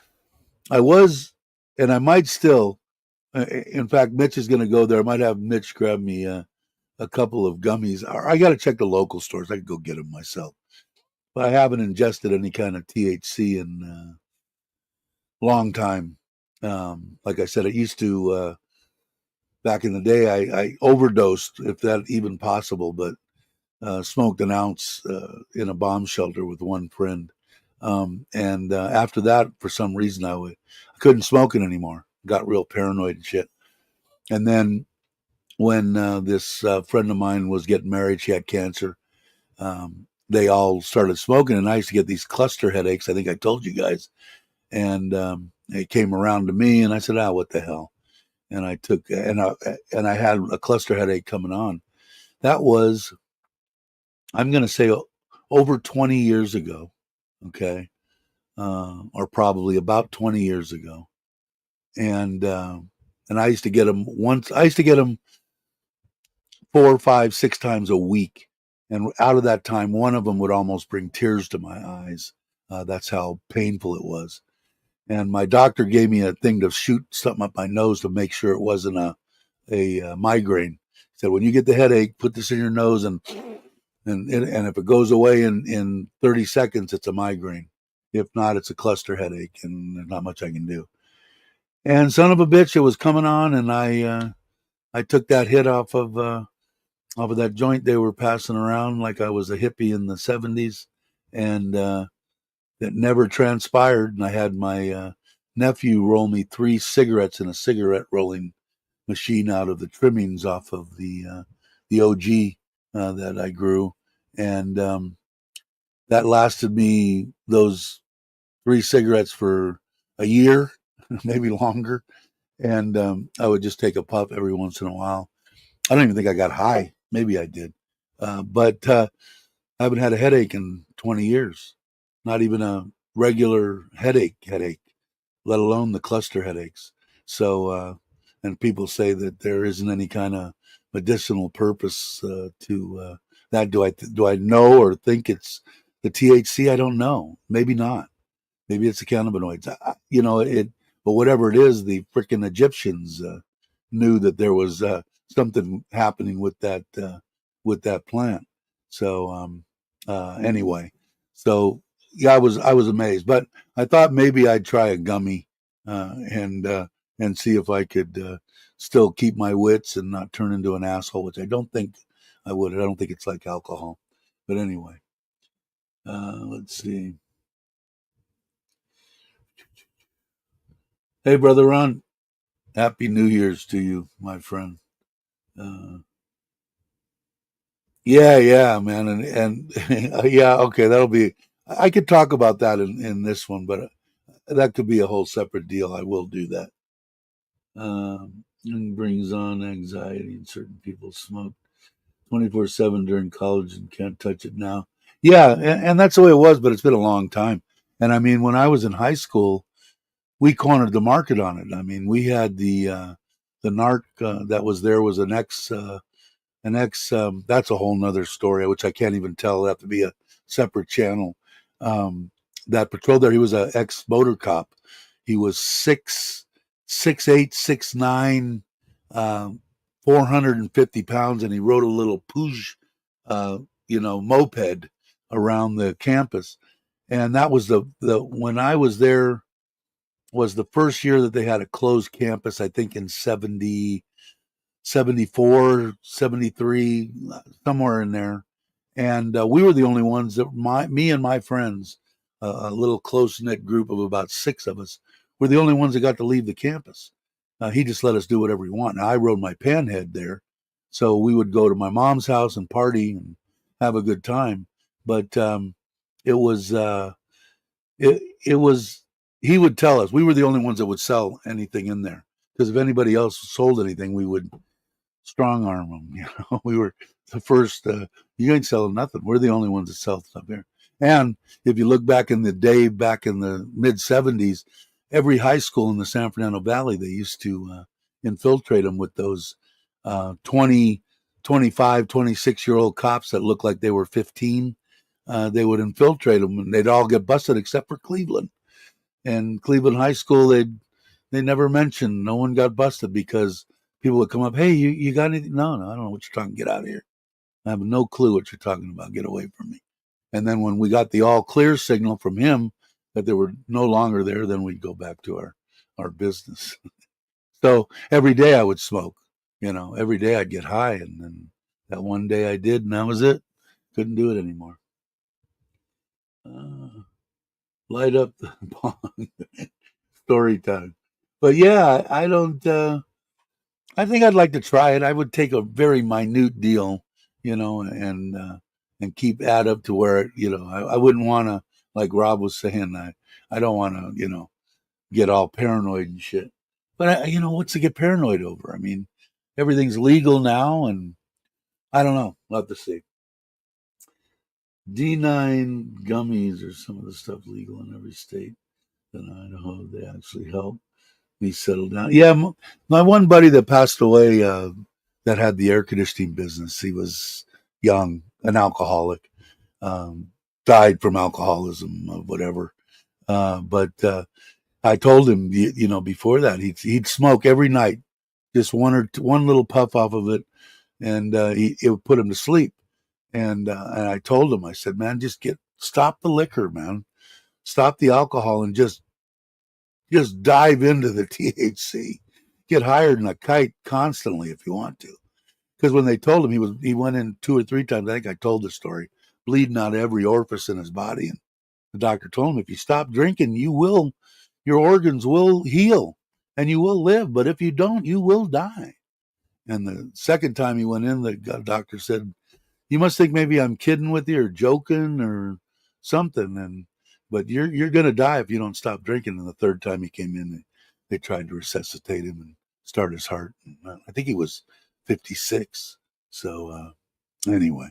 I was, and I might still. In fact, Mitch is going to go there. I might have Mitch grab me a couple of gummies. I got to check the local stores. I could go get them myself. But I haven't ingested any kind of THC in a long time. Like I said, it used to back in the day. I overdosed, if that even possible, but smoked an ounce in a bomb shelter with one friend. And after that, for some reason, I couldn't smoke it anymore. Got real paranoid and shit. And then when this friend of mine was getting married, she had cancer. They all started smoking, and I used to get these cluster headaches. I think I told you guys. And it came around to me, and I said, what the hell? And I took, and I had a cluster headache coming on. That was, I'm going to say, over 20 years ago. Okay. or probably about 20 years ago. And I used to get them once. I used to get them 4, 5, 6 times a week. And out of that time, one of them would almost bring tears to my eyes. That's how painful it was. And my doctor gave me a thing to shoot something up my nose to make sure it wasn't a migraine. He said, when you get the headache, put this in your nose, and if it goes away in 30 seconds, it's a migraine. If not, it's a cluster headache, and there's not much I can do. And son of a bitch, it was coming on, and I took that hit off of that joint they were passing around like I was a hippie in the 70s, and it never transpired. And I had my nephew roll me 3 cigarettes in a cigarette rolling machine out of the trimmings off of the OG that I grew, and that lasted me those 3 cigarettes for a year, maybe longer. And I would just take a puff every once in a while. I don't even think I got high. Maybe I did, but I haven't had a headache in 20 years. Not even a regular headache, let alone the cluster headaches. So, and people say that there isn't any kind of medicinal purpose to that. Do I know or think it's the THC? I don't know. Maybe not. Maybe it's the cannabinoids. But whatever it is, the freaking Egyptians knew that there was something happening with that plant. So anyway, so yeah, I was amazed, but I thought maybe I'd try a gummy and see if I could still keep my wits and not turn into an asshole, which I don't think I would. I don't think it's like alcohol, but anyway, let's see. Hey, brother Ron, happy New Year's to you, my friend. Uh, yeah, man, and yeah, okay, that'll be. I could talk about that in this one, but that could be a whole separate deal. I will do that. And brings on anxiety, and certain people smoke 24/7 during college and can't touch it now. Yeah, and that's the way it was, but it's been a long time. And I mean, when I was in high school, we cornered the market on it. I mean, we had the narc that was there was an ex that's a whole nother story which I can't even tell. It'll have to be a separate channel. um that patrolled there, he was an ex motor cop. He was 6'8", 6'9", 450 pounds, and he rode a little Puj moped around the campus. And that was the when I was there was the first year that they had a closed campus, I think in 70, 74, 73, somewhere in there. And we were the only ones that me and my friends, a little close knit group of about 6 of us, were the only ones that got to leave the campus. He just let us do whatever we want. Now, I rode my panhead there, so we would go to my mom's house and party and have a good time. But it was it was he would tell us we were the only ones that would sell anything in there, because if anybody else sold anything, we would strong arm them. We were the first. You ain't selling nothing. We're the only ones that sell stuff here. And if you look back in the day, back in the mid 70s, every high school in the San Fernando Valley, they used to infiltrate them with those 20, 25, 26-year-old cops that looked like they were 15. They would infiltrate them, and they'd all get busted except for Cleveland. And Cleveland High School, they never mentioned. No one got busted because people would come up. Hey, you got anything? No, I don't know what you're talking. Get out of here. I have no clue what you're talking about. Get away from me. And then when we got the all clear signal from him that they were no longer there, then we'd go back to our business. So every day I would smoke. Every day I'd get high, and then that one day I did, and that was it. Couldn't do it anymore. Light up the bong. Story time. But yeah, I don't. I think I'd like to try it. I would take a very minute deal, and keep add up to where I wouldn't want to, like Rob was saying. I don't want to get all paranoid and shit. But what's to get paranoid over? I mean, everything's legal now, and I don't know. We'll have to see. D9 gummies are some of the stuff legal in every state. In Idaho, they actually help me settle down. Yeah, my one buddy that passed away, that had the air conditioning business. He was young, an alcoholic, um, died from alcoholism, whatever. But I told him, before that, he'd smoke every night, just one little puff off of it, and it would put him to sleep. And I told him, I said, man, stop the liquor, man, stop the alcohol, and just dive into the THC. Get higher than a kite constantly if you want to. Because when they told him, he went in 2 or 3 times. I think I told the story, bleeding out every orifice in his body, and the doctor told him, if you stop drinking, your organs will heal and you will live. But if you don't, you will die. And the second time he went in, the doctor said, you must think maybe I'm kidding with you or joking or something. But you're gonna die if you don't stop drinking. And the third time he came in, they tried to resuscitate him and start his heart. And I think he was 56. So anyway,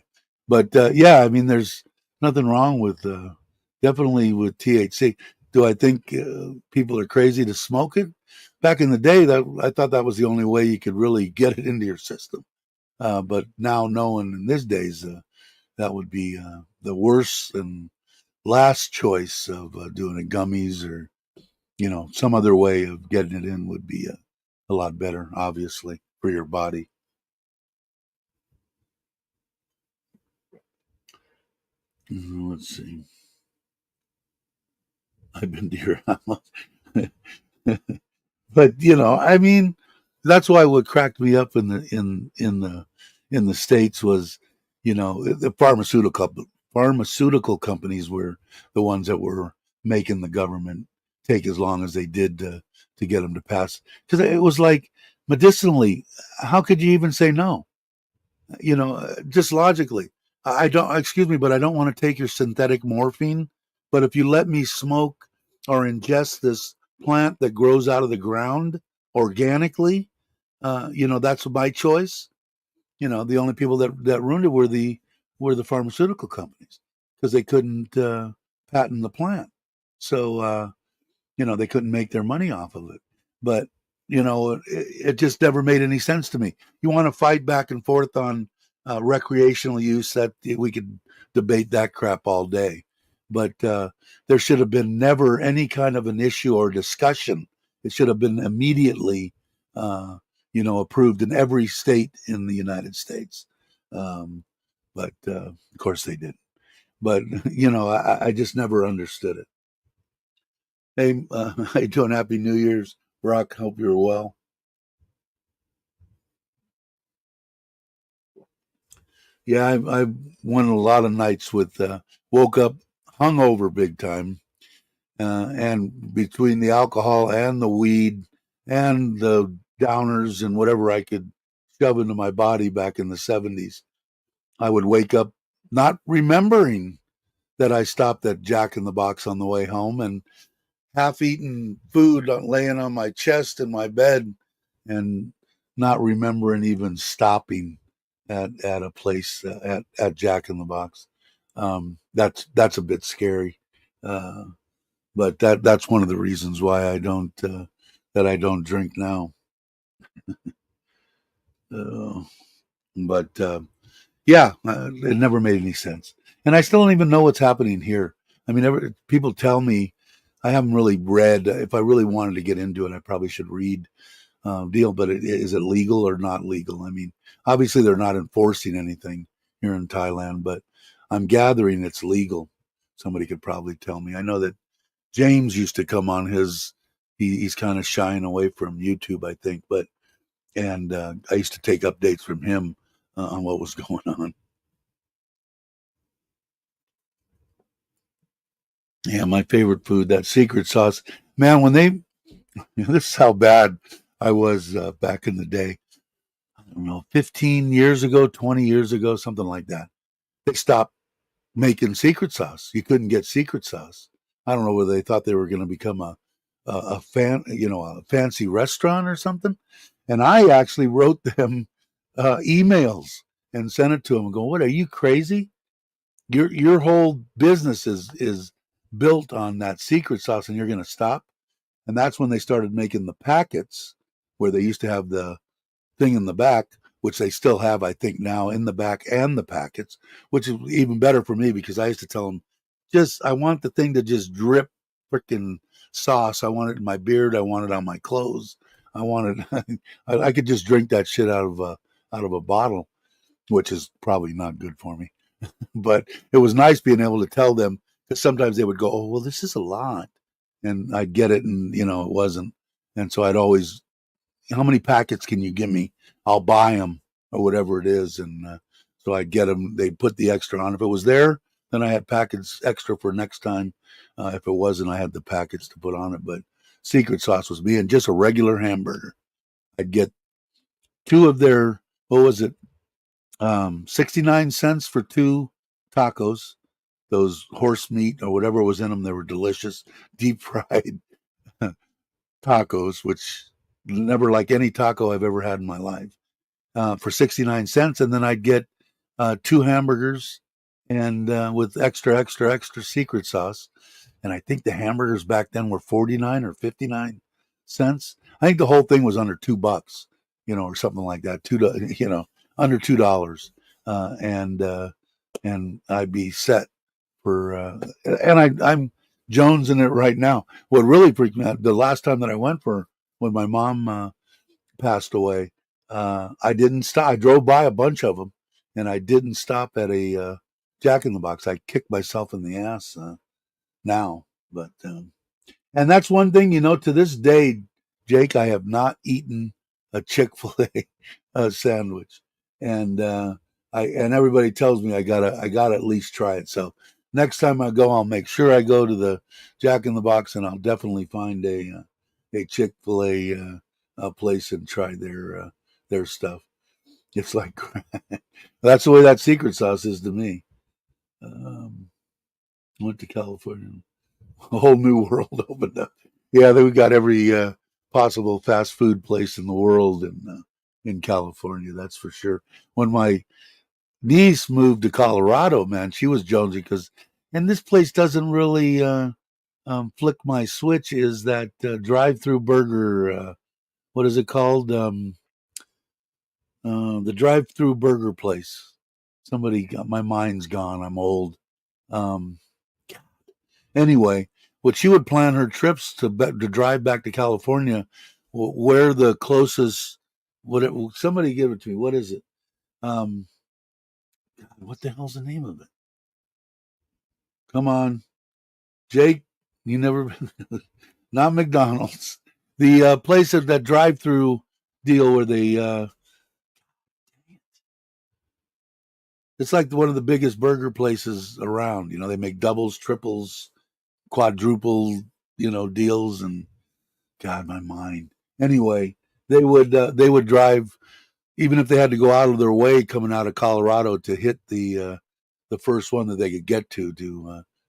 but yeah, I mean, there's nothing wrong with definitely with THC. Do I think people are crazy to smoke it? Back in the day, that I thought that was the only way you could really get it into your system. But now, knowing in these days, that would be the worst and last choice of doing it. Gummies or some other way of getting it in would be a lot better, obviously, for your body. Let's see. I've been to your house. But I mean, that's why what cracked me up in the states was, the pharmaceutical companies were the ones that were making the government take as long as they did to get them to pass, because it was like, medicinally, how could you even say no? Just logically, I don't, excuse me, but I don't want to take your synthetic morphine. But if you let me smoke or ingest this plant that grows out of the ground organically, that's my choice. The only people that ruined it were the pharmaceutical companies, because they couldn't patent the plant. So they couldn't make their money off of it. But it just never made any sense to me. You want to fight back and forth on recreational use, that we could debate that crap all day. But there should have been never any kind of an issue or discussion. It should have been immediately approved in every state in the United States. But of course they didn't. But I just never understood it. Hey, how you doing? Happy New Year's, Brock. Hope you're well. Yeah, I went a lot of nights with woke up hungover big time, and between the alcohol and the weed and the downers and whatever I could shove into my body back in the 70s, I would wake up not remembering that I stopped at Jack in the Box on the way home, and half-eaten food laying on my chest in my bed, and not remembering even stopping at a place at Jack in the Box. That's a bit scary, uh, but that's one of the reasons why I don't that I don't drink now. Uh, but yeah, it never made any sense, and I still don't even know what's happening here. I mean, people tell me, I haven't really read. If I really wanted to get into it, I probably should read deal. But is it legal or not legal? I mean, obviously they're not enforcing anything here in Thailand, but I'm gathering it's legal. Somebody could probably tell me. I know that James used to come on his. He's kind of shying away from YouTube, I think, but and I used to take updates from him on what was going on. Yeah, my favorite food, that secret sauce. Man, when they, this is how bad I was back in the day. I don't know, 15 years ago, 20 years ago, something like that. They stopped making secret sauce. You couldn't get secret sauce. I don't know whether they thought they were going to become a fancy restaurant or something. And I actually wrote them emails and sent it to them and go, what, are you crazy? your whole business is built on that secret sauce, and you're going to stop. And that's when they started making the packets, where they used to have the thing in the back, which they still have, I think, now in the back and the packets, which is even better for me because I used to tell them, just I want the thing to just drip freaking sauce. I want it in my beard. I want it on my clothes. I want it. I could just drink that shit out of a bottle, which is probably not good for me. But it was nice being able to tell them, because sometimes they would go, "Oh, well, this is a lot," and I'd get it, and it wasn't. And so I'd always, how many packets can you give me? I'll buy them or whatever it is. And so I get them. They put the extra on. If it was there, then I had packets extra for next time. If it wasn't, I had the packets to put on it. But secret sauce was being just a regular hamburger. I'd get two of their, what was it, 69 cents for two tacos. Those horse meat or whatever was in them, they were delicious, deep fried tacos, which never like any taco I've ever had in my life, for 69 cents. And then I'd get two hamburgers and with extra secret sauce. And I think the hamburgers back then were 49 or 59 cents. I think the whole thing was under $2, or something like that. Under $2. And I'd be set for, and I'm jonesing it right now. What really freaked me out, the last time that I went when my mom passed away, I didn't stop. I drove by a bunch of them, and I didn't stop at a Jack in the Box. I kicked myself in the ass now, but and that's one thing, to this day, Jake, I have not eaten a Chick-fil-A sandwich, and and everybody tells me I gotta at least try it. So next time I go, I'll make sure I go to the Jack in the Box, and I'll definitely find a Chick-fil-A place and try their stuff. It's like that's the way that secret sauce is to me. Went to California, a whole new world opened up. Yeah, we got every possible fast food place in the world in California. That's for sure. When my niece moved to Colorado, man, she was jonesy because, and this place doesn't really flick my switch. Is that drive-through burger? What is it called? The drive-through burger place. Somebody got, my mind's gone. I'm old. Um, anyway, what she would plan her trips to drive back to California, where the closest. Somebody give it to me. What is it? Um, what the hell's the name of it? Come on, Jake. You never been. Not McDonald's. The place of that drive-through deal where they. It's like one of the biggest burger places around. They make doubles, triples, quadruple, deals, and God, my mind. Anyway, they would drive, even if they had to go out of their way coming out of Colorado to hit the first one that they could get to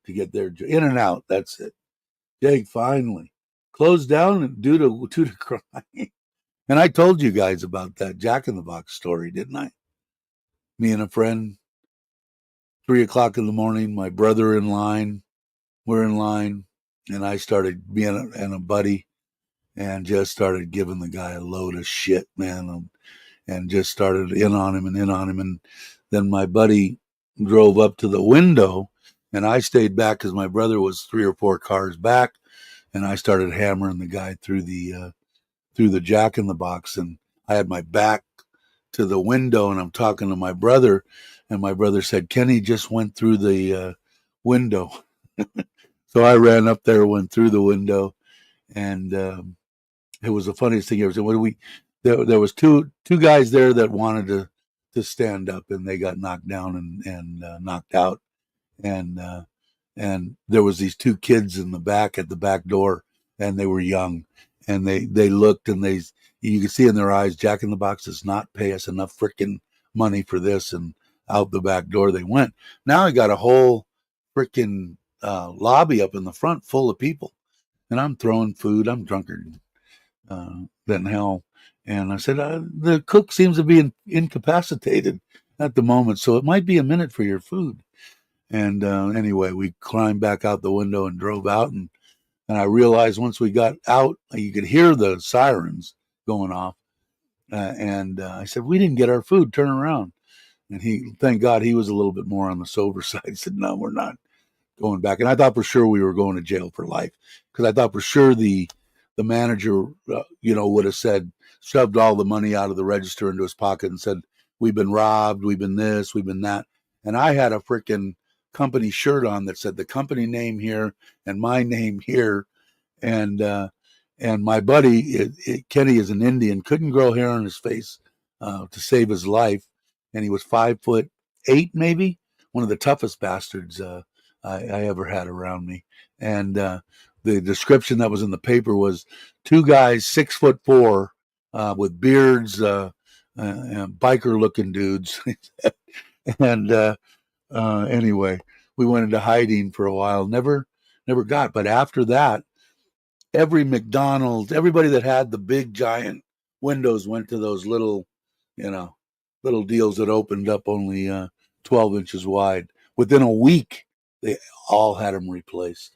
get their in and out. That's it. Jake finally closed down due to crime. And I told you guys about that Jack in the Box story, didn't I? Me and a friend, 3 o'clock in the morning, my brother in line, we're in line, and I started being and a buddy, and just started giving the guy a load of shit, man, and just started in on him. And then my buddy drove up to the window, and I stayed back because my brother was 3 or 4 cars back, and I started hammering the guy through the Jack in the Box, and I had my back to the window, and I'm talking to my brother, and my brother said, Kenny just went through the window. So I ran up there, went through the window, and it was the funniest thing ever. So there was two guys there that wanted to stand up, and they got knocked down and knocked out, and there was these two kids in the back at the back door, and they were young, and they looked, and you could see in their eyes, Jack in the Box does not pay us enough freaking money for this, and out the back door they went. Now I got a whole freaking lobby up in the front full of people, and I'm throwing food. I'm drunker than hell. And I said, the cook seems to be incapacitated at the moment, so it might be a minute for your food. And anyway, we climbed back out the window and drove out. And I realized once we got out, you could hear the sirens going off. And I said, "We didn't get our food. Turn around." And thank God, he was a little bit more on the sober side. He said, "No, we're not going back." And I thought for sure we were going to jail for life, because I thought for sure the manager, would have said, shoved all the money out of the register into his pocket and said, "We've been robbed. We've been this. We've been that." And I had a freaking company shirt on that said the company name here and my name here. And my buddy Kenny is an Indian, couldn't grow hair on his face to save his life, and he was 5'8", maybe, one of the toughest bastards I ever had around me. And the description that was in the paper was two guys 6'4" with beards, biker looking dudes. And anyway, we went into hiding for a while. Never got. But after that, every McDonald's, everybody that had the big giant windows went to those little deals that opened up only 12 inches wide. Within a week, they all had them replaced.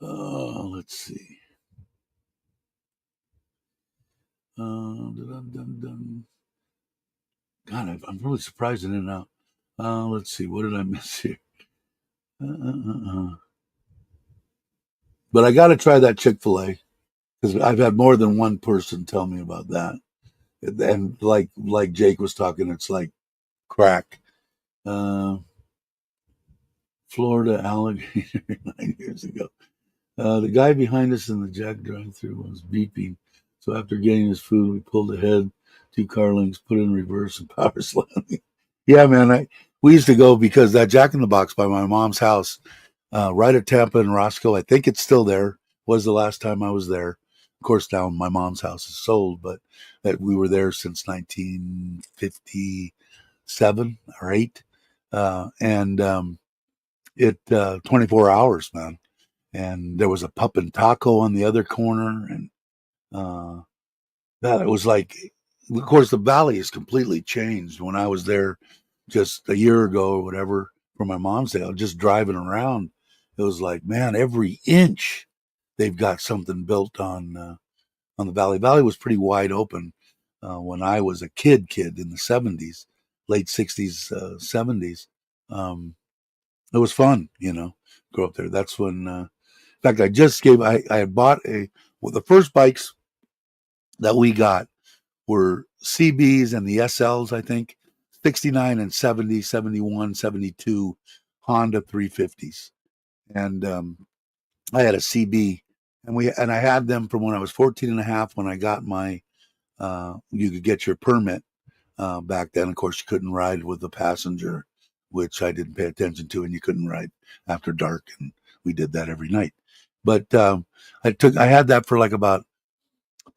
Let's see. God, I'm really surprised I didn't know. Let's see. What did I miss here? But I got to try that Chick-fil-A, because I've had more than one person tell me about that. And like Jake was talking, it's like crack. Florida alligator 9 years ago. The guy behind us in the Jack drive-thru was beeping. So after getting his food, we pulled ahead, 2 car lengths, put in reverse, and power slamming. Yeah, man. We used to go, because that Jack in the Box by my mom's house, right at Tampa and Roscoe, I think it's still there. Was the last time I was there. Of course, now my mom's house is sold, but that we were there since 1957 or 8. And it 24 hours, man. And there was a Pup and Taco on the other corner. And that it was like, of course, the valley has completely changed. When I was there just a year ago or whatever for my mom's sale, just driving around, it was like, man, every inch they've got something built on the valley. Valley was pretty wide open when I was a kid in the 70s, late 60s, 70s. It was fun, grow up there. That's when, in fact, I had bought the first bikes that we got were CBs and the SLs, I think, 69 and 70, 71, 72 Honda 350s. And I had a CB, and I had them from when I was 14 and a half, when I got my, you could get your permit back then. Of course, you couldn't ride with the passenger, which I didn't pay attention to, and you couldn't ride after dark, and we did that every night. But I had that for like about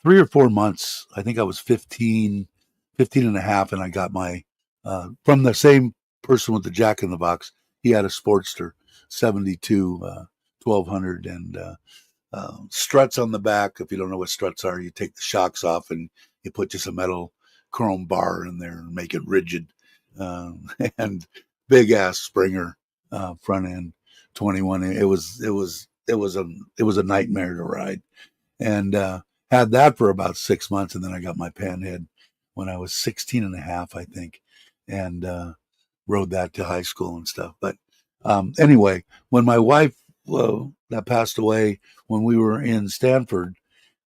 3 or 4 months. I think I was 15 and a half, and I got my, from the same person with the Jack in the Box. He had a Sportster 72 1200, and struts on the back. If you don't know what struts are, you take the shocks off and you put just a metal chrome bar in there and make it rigid, and big ass Springer front end 21. It was a nightmare to ride. And had that for about 6 months, and then I got my Panhead when I was 16 and a half, I think, and rode that to high school and stuff. But anyway, when my wife that passed away, when we were in Stanford,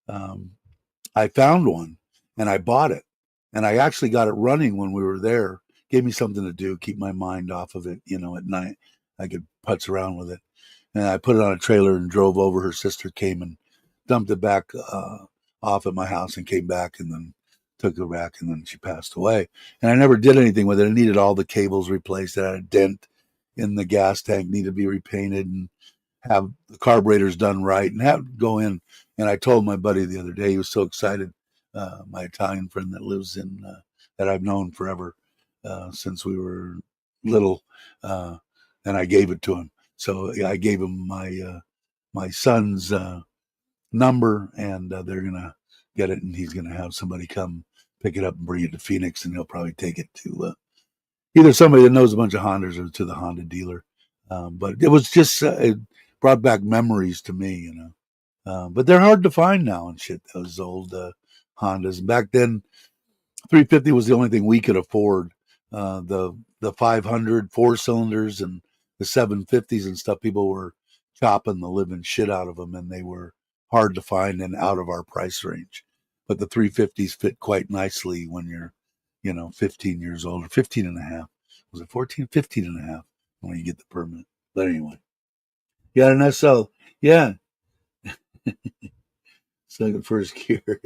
I found one and I bought it, and I actually got it running when we were there. Gave me something to do, keep my mind off of it, at night. I could putz around with it. And I put it on a trailer and drove over. Her sister came and dumped it back off at my house, and came back, and then took her back, and then she passed away. And I never did anything with it. It needed all the cables replaced. It had a dent in the gas tank, needed to be repainted, and have the carburetors done right, and have it go in. And I told my buddy the other day, he was so excited, my Italian friend that lives in, that I've known forever, since we were little, and I gave it to him. So I gave him my son's number, and they're gonna get it, and he's gonna have somebody come pick it up and bring it to Phoenix, and he'll probably take it to either somebody that knows a bunch of Hondas or to the Honda dealer. But it was just it brought back memories to me, you know. But they're hard to find now and shit. Those old Hondas. Back then, 350 was the only thing we could afford. The 500 4 cylinders and the 750s and stuff. People were chopping the living shit out of them, and they were hard to find and out of our price range. But the 350s fit quite nicely when you're, 15 years old or 15 and a half. Was it 14? 15 and a half when you get the permit. But anyway, you got an SL. Yeah, second first gear.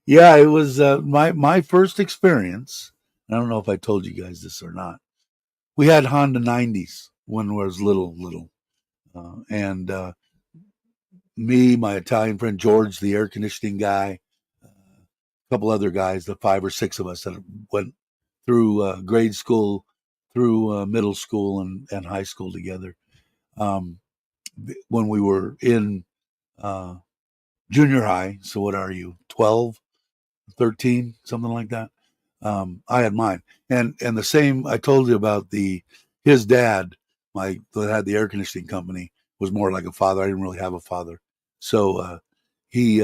Yeah, it was my first experience. I don't know if I told you guys this or not. We had Honda 90s when I was little, and me, my Italian friend George, the air conditioning guy, a couple other guys, the 5 or 6 of us that went through grade school, through middle school and high school together. Um, when we were in uh, junior high, so what are you, 12, 13, something like that? I had mine, and the same I told you about his dad, my that had the air conditioning company, was more like a father. I didn't really have a father, so he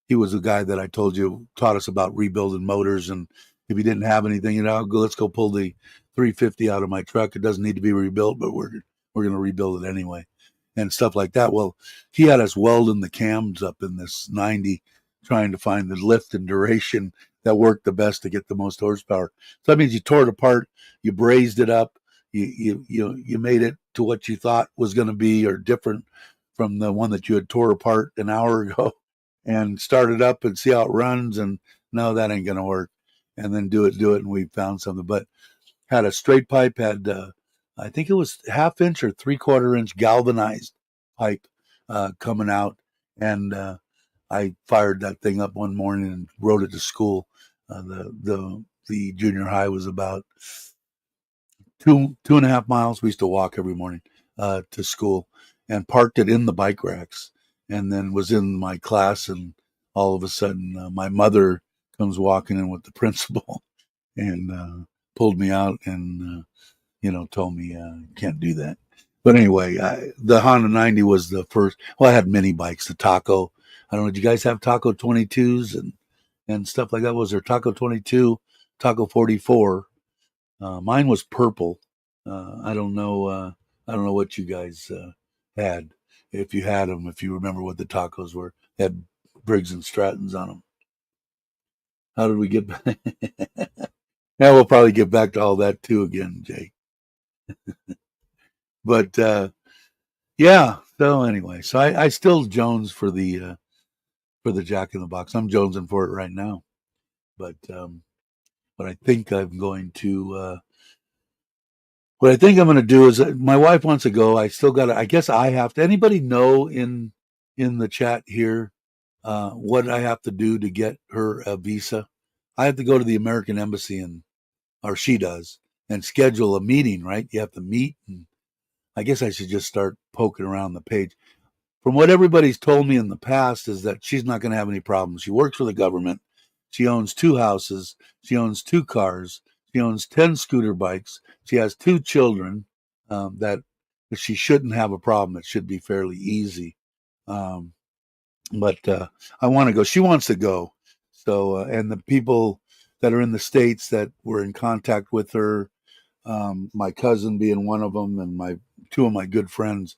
he was the guy that I told you taught us about rebuilding motors, and if he didn't have anything, let's go pull the 350 out of my truck. It doesn't need to be rebuilt, but we're going to rebuild it anyway, and stuff like that. Well, he had us welding the cams up in this 90, trying to find the lift and duration that worked the best to get the most horsepower. So that means you tore it apart, you brazed it up, you made it to what you thought was going to be or different from the one that you had tore apart an hour ago, and start it up and see how it runs. And no, that ain't going to work. And then do it, and we found something. But had a straight pipe, had I think it was ½ inch or 3/4 inch galvanized pipe coming out, and I fired that thing up one morning and rode it to school. The junior high was about 2.5 miles. We used to walk every morning to school, and parked it in the bike racks, and then was in my class, and all of a sudden my mother comes walking in with the principal and pulled me out and told me can't do that. But anyway, the Honda 90 was the first. Well, I had many bikes. The Taco. I don't know. Did you guys have Taco 22s and stuff like that? Was there Taco 22, Taco 44? Mine was purple. I don't know. I don't know what you guys had. If you had them, if you remember what the tacos were, they had Briggs and Strattons on them. How did we get back? Now we'll probably get back to all that too again, Jake. But yeah. So anyway, so I still Jones for the Jack in the Box. I'm jonesing for it right now. But what I think I'm going to what I think I'm going to do is my wife wants to go. I still got to. I guess I have to. Anybody know in the chat here what I have to do to get her a visa? I have to go to the American Embassy or she does, and schedule a meeting. Right? You have to meet, and I guess I should just start poking around the page. From what everybody's told me in the past is that she's not going to have any problems. She works for the government. She owns 2 houses. She owns 2 cars. She owns 10 scooter bikes. She has 2 children that she shouldn't have a problem. It should be fairly easy. Um, but I want to go. She wants to go. So, and the people that are in the States that were in contact with her, my cousin being one of them, and my 2 of my good friends,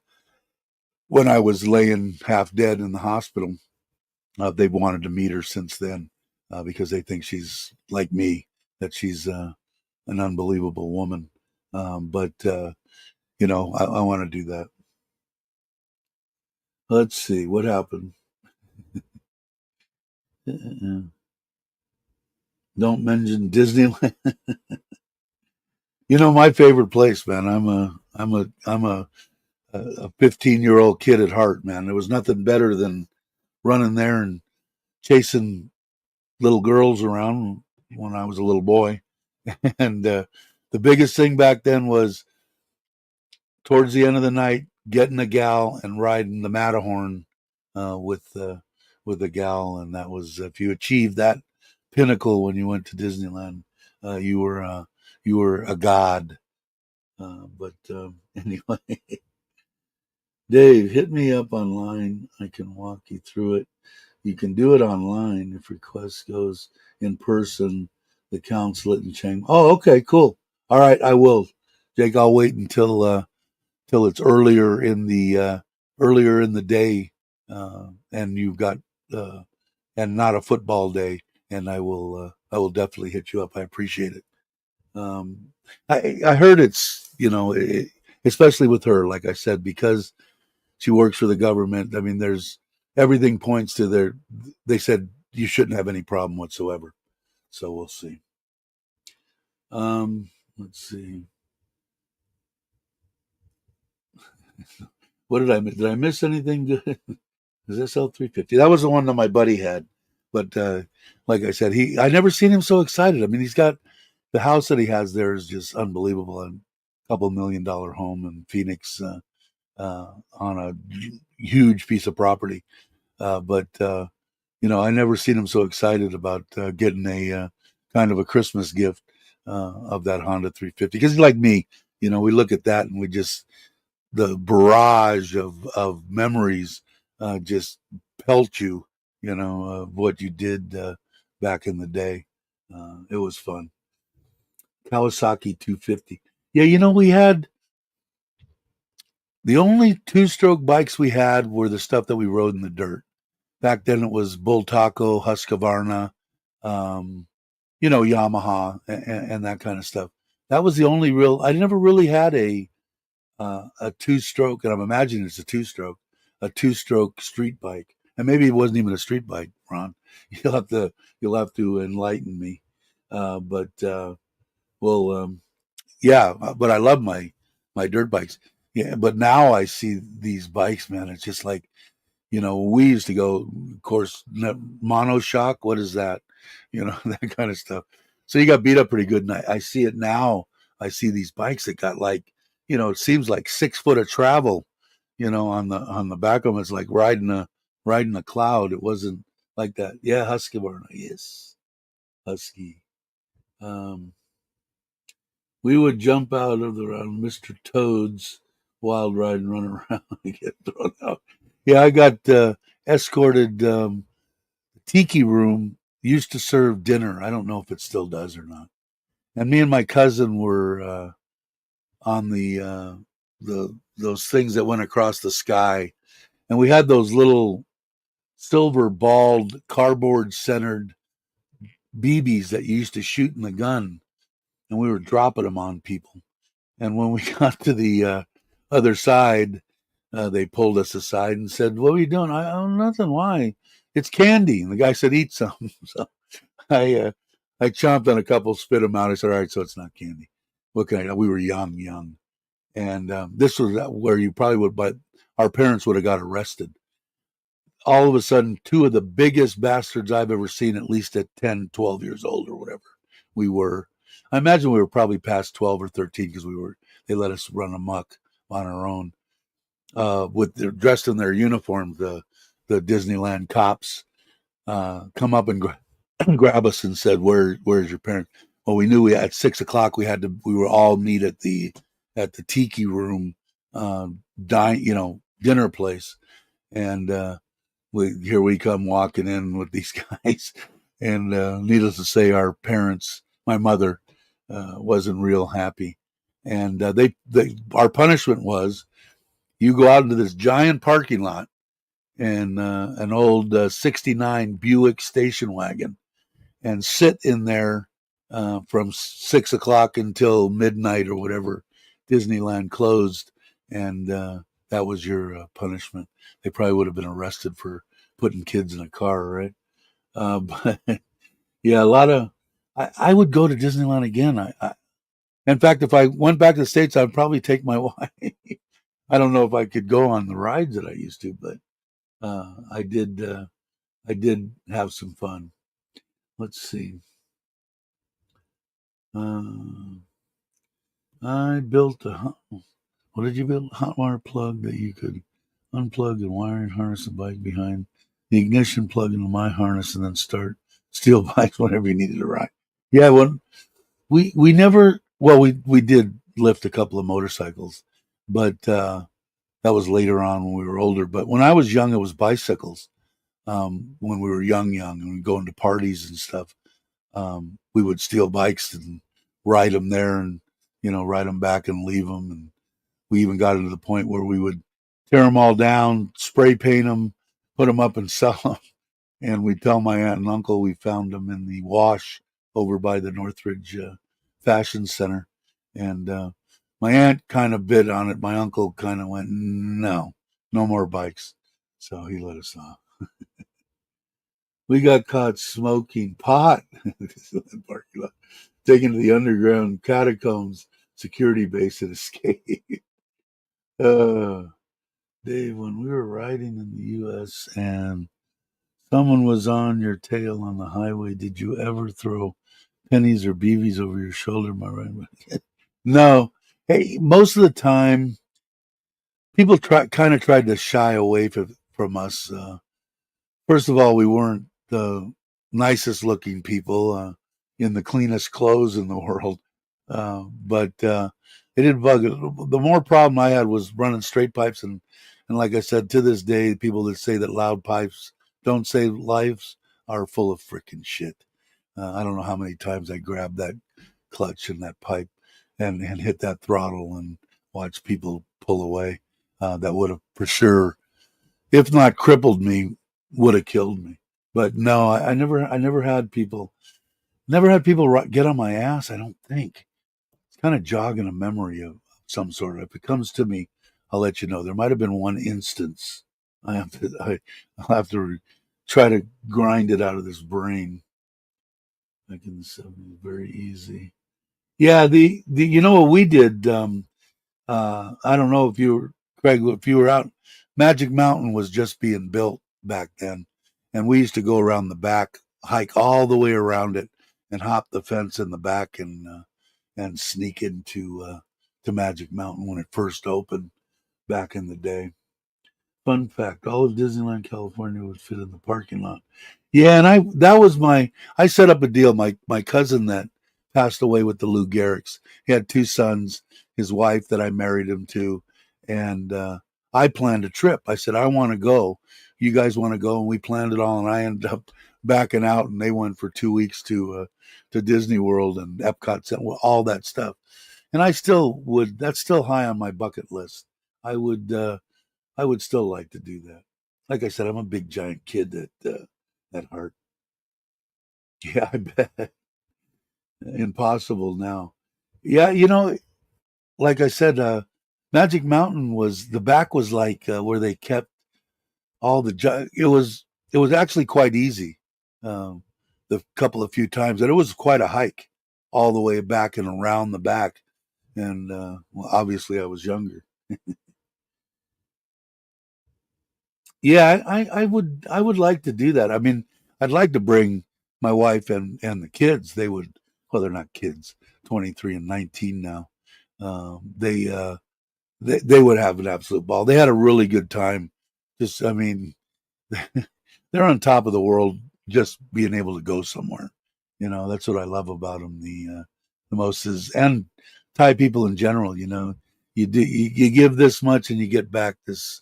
when I was laying half dead in the hospital, they've wanted to meet her since then because they think she's like me, that she's an unbelievable woman. But I want to do that. Let's see what happened. Don't mention Disneyland. My favorite place, man. I'm a 15-year-old kid at heart, man. There was nothing better than running there and chasing little girls around when I was a little boy. And the biggest thing back then was towards the end of the night, getting a gal and riding the Matterhorn with a gal, and that was if you achieved that pinnacle when you went to Disneyland, you were you were a god. But anyway, Dave, hit me up online. I can walk you through it. You can do it online if request goes in person. The consulate in Chang. Oh, okay, cool. All right, I will, Jake. I'll wait until till it's earlier in the day, and you've got and not a football day, and I will definitely hit you up. I appreciate it. Um, I heard it's especially with her, like I said, because she works for the government. I mean, there's everything points to their. They said you shouldn't have any problem whatsoever. So we'll see. Let's see. What did I miss? Did I miss anything good? Is this L350? That was the one that my buddy had. But like I said, I never seen him so excited. I mean, he's got the house that he has there is just unbelievable. A couple $1 million home in Phoenix on a huge piece of property. But I never seen him so excited about getting a kind of a Christmas gift of that Honda 350. Because like me, we look at that and we just the barrage of memories just pelt you, of what you did back in the day. It was fun. Kawasaki 250. Yeah, we had the only two-stroke bikes we had were the stuff that we rode in the dirt. Back then it was Bull Taco, Husqvarna, um, Yamaha, and that kind of stuff. That was the only real. I never really had a two-stroke, and I'm imagining it's a two-stroke street bike, and maybe it wasn't even a street bike, Ron. You'll have to enlighten me. But well, yeah, but I love my dirt bikes. Yeah, but now I see these bikes, man. It's just like we used to go, of course, monoshock. What is that? That kind of stuff. So you got beat up pretty good. And I see it now. I see these bikes that got like, it seems like 6 foot of travel, on the back of them. It's like riding a cloud. It wasn't like that. Yeah, Husqvarna. Yes, Husky. Um, we would jump out of the Mr. Toad's wild ride and run around and get thrown out. Yeah, I got escorted. Tiki Room used to serve dinner. I don't know if it still does or not. And me and my cousin were on the those things that went across the sky, and we had those little silver balled cardboard centered BBs that you used to shoot in the gun, and we were dropping them on people. And when we got to the other side, they pulled us aside and said, "What are you doing?" Oh, nothing. Why? It's candy. And the guy said, "Eat some." So I chomped on a couple, spit them out. I said, "All right, so it's not candy. What can I do?" We were young, and this was where you probably would, but our parents would have got arrested. All of a sudden, two of the biggest bastards I've ever seen, at least at 10, 12 years old or whatever we were. I imagine we were probably past 12 or 13 because they let us run amok on our own. With their dressed in their uniform, the Disneyland cops come up and grab us and said, "Where's your parents?" Well, we knew at 6 o'clock we were all meet at the Tiki Room, dinner place, and here we come walking in with these guys, and needless to say, our parents, my mother, wasn't real happy, and our punishment was you go out into this giant parking lot and an old '69 Buick station wagon and sit in there from 6 o'clock until midnight or whatever Disneyland closed, and that was your punishment. They probably would have been arrested for putting kids in a car, right? But yeah, a lot of. I would go to Disneyland again. In fact, if I went back to the States, I'd probably take my wife. I don't know if I could go on the rides that I used to, but I did. I did have some fun. Let's see. Uh, I built what did you build? A hot wire plug that you could unplug and wire and harness the bike behind the ignition plug into my harness and then start steel bikes whenever you needed to ride. Yeah, well, we never Well, we did lift a couple of motorcycles, but that was later on when we were older. But when I was young, it was bicycles. When we were young, and we'd go into parties and stuff, we would steal bikes and ride them there, and ride them back and leave them. And we even got into the point where we would tear them all down, spray paint them, put them up, and sell them. And we'd tell my aunt and uncle we found them in the wash over by the Northridge Fashion Center. And my aunt kind of bid on it. My uncle kind of went, no, no more bikes. So he let us off. We got caught smoking pot in the parking lot, taken to the underground catacombs security base and escaped. Uh, Dave, when we were riding in the U.S. and someone was on your tail on the highway, did you ever throw pennies or beevies over your shoulder, my right? No. Hey, most of the time, people kind of tried to shy away from us. First of all, we weren't the nicest looking people in the cleanest clothes in the world. But it didn't bug it. The more problem I had was running straight pipes. And like I said, to this day, people that say that loud pipes don't save lives are full of freaking shit. I don't know how many times I grabbed that clutch and that pipe and hit that throttle and watched people pull away. That would have for sure, if not crippled me, would have killed me. But no, I never had people get on my ass. I don't think. It's kind of jogging a memory of some sort. If it comes to me, I'll let you know. There might have been one instance. I'll have to try to grind it out of this brain. Back in the '70s, very easy. Yeah, the you know what we did. I don't know if you were Craig, if you were out. Magic Mountain was just being built back then, and we used to go around the back, hike all the way around it, and hop the fence in the back and sneak into to Magic Mountain when it first opened back in the day. Fun fact: all of Disneyland California would fit in the parking lot. Yeah, and I set up a deal. My cousin that passed away with the Lou Gehrig's. He had two sons, his wife that I married him to, and I planned a trip. I said I want to go. You guys want to go? And we planned it all. And I ended up backing out, and they went for 2 weeks to Disney World and Epcot, all that stuff. And I still would. That's still high on my bucket list. I would. I would still like to do that. Like I said, I'm a big giant kid at heart. Yeah, I bet. Impossible now. Yeah, like I said, Magic Mountain was the back was like where they kept all it was actually quite easy. Um, the couple of few times, and it was quite a hike all the way back and around the back. And well, obviously, I was younger. Yeah, I would like to do that. I mean, I'd like to bring my wife and the kids. Well, they're not kids, 23 and 19 now. They would have an absolute ball. They had a really good time. Just, I mean, they're on top of the world just being able to go somewhere. That's what I love about them the most is, and Thai people in general. You give this much and you get back this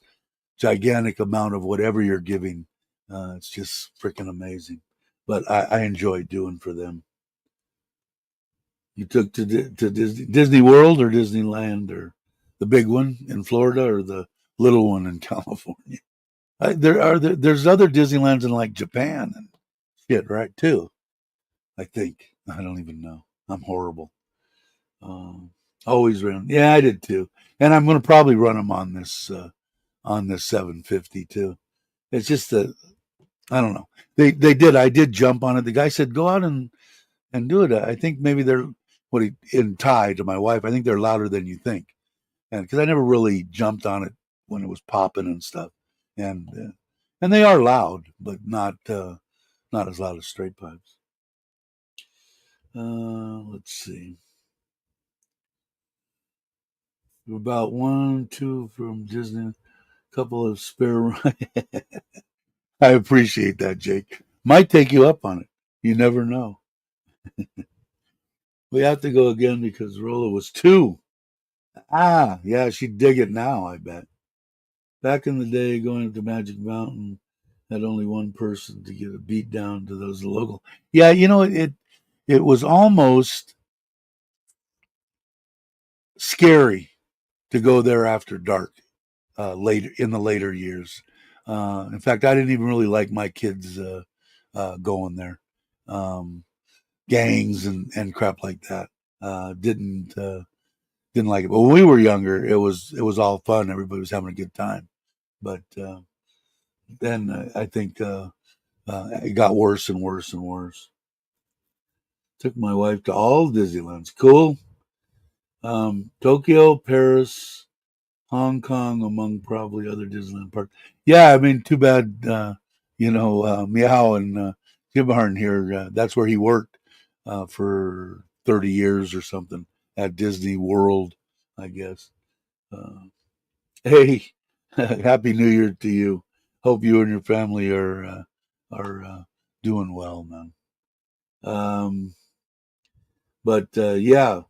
gigantic amount of whatever you're giving. It's just freaking amazing. But I enjoy doing for them. You took to Disney World or Disneyland or the big one in Florida or the little one in California. There's other Disneylands in like Japan and shit, right? Too. I think I don't even know. I'm horrible. Um, Always run. Yeah, I did too, and I'm going to probably run them on this 750 too. It's just that I don't know. They did. I did jump on it. The guy said, "Go out and do it." I think maybe they're in Thai to my wife. I think they're louder than you think, and because I never really jumped on it when it was popping and stuff, and they are loud, but not as loud as straight pipes. Let's see. About one, two from Disney. Couple of spare. I appreciate that, Jake. Might take you up on it. You never know. We have to go again because Rolla was 2. Ah, yeah, she'd dig it now, I bet. Back in the day, going to Magic Mountain had only one person to get a beat down to those local. Yeah, it was almost scary to go there after dark later in the later years. In fact, I didn't even really like my kids going there. Um, Gangs and crap like that. Didn't like it. But when we were younger, it was all fun. Everybody was having a good time. But then I think it got worse and worse and worse. Took my wife to all Disneylands. Cool. Tokyo, Paris, Hong Kong, among probably other Disneyland parks. Yeah, I mean, too bad. Meow and Jim aren't here. That's where he worked for 30 years or something at Disney World, I guess. Uh, hey, Happy New Year to you. Hope you and your family are doing well, man. Um, but yeah.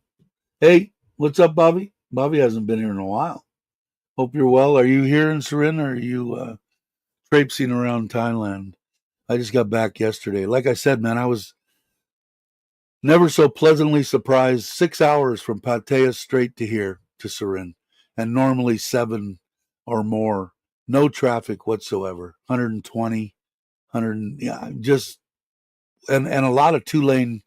Hey, what's up, Bobby? Bobby hasn't been here in a while. Hope you're well. Are you here in Surin or are you traipsing around Thailand? I just got back yesterday. Like I said, man, I was never so pleasantly surprised. 6 hours from Pattaya straight to here to Surin, and normally 7 or more. No traffic whatsoever. 120, 100, yeah, just and a lot of 2 lane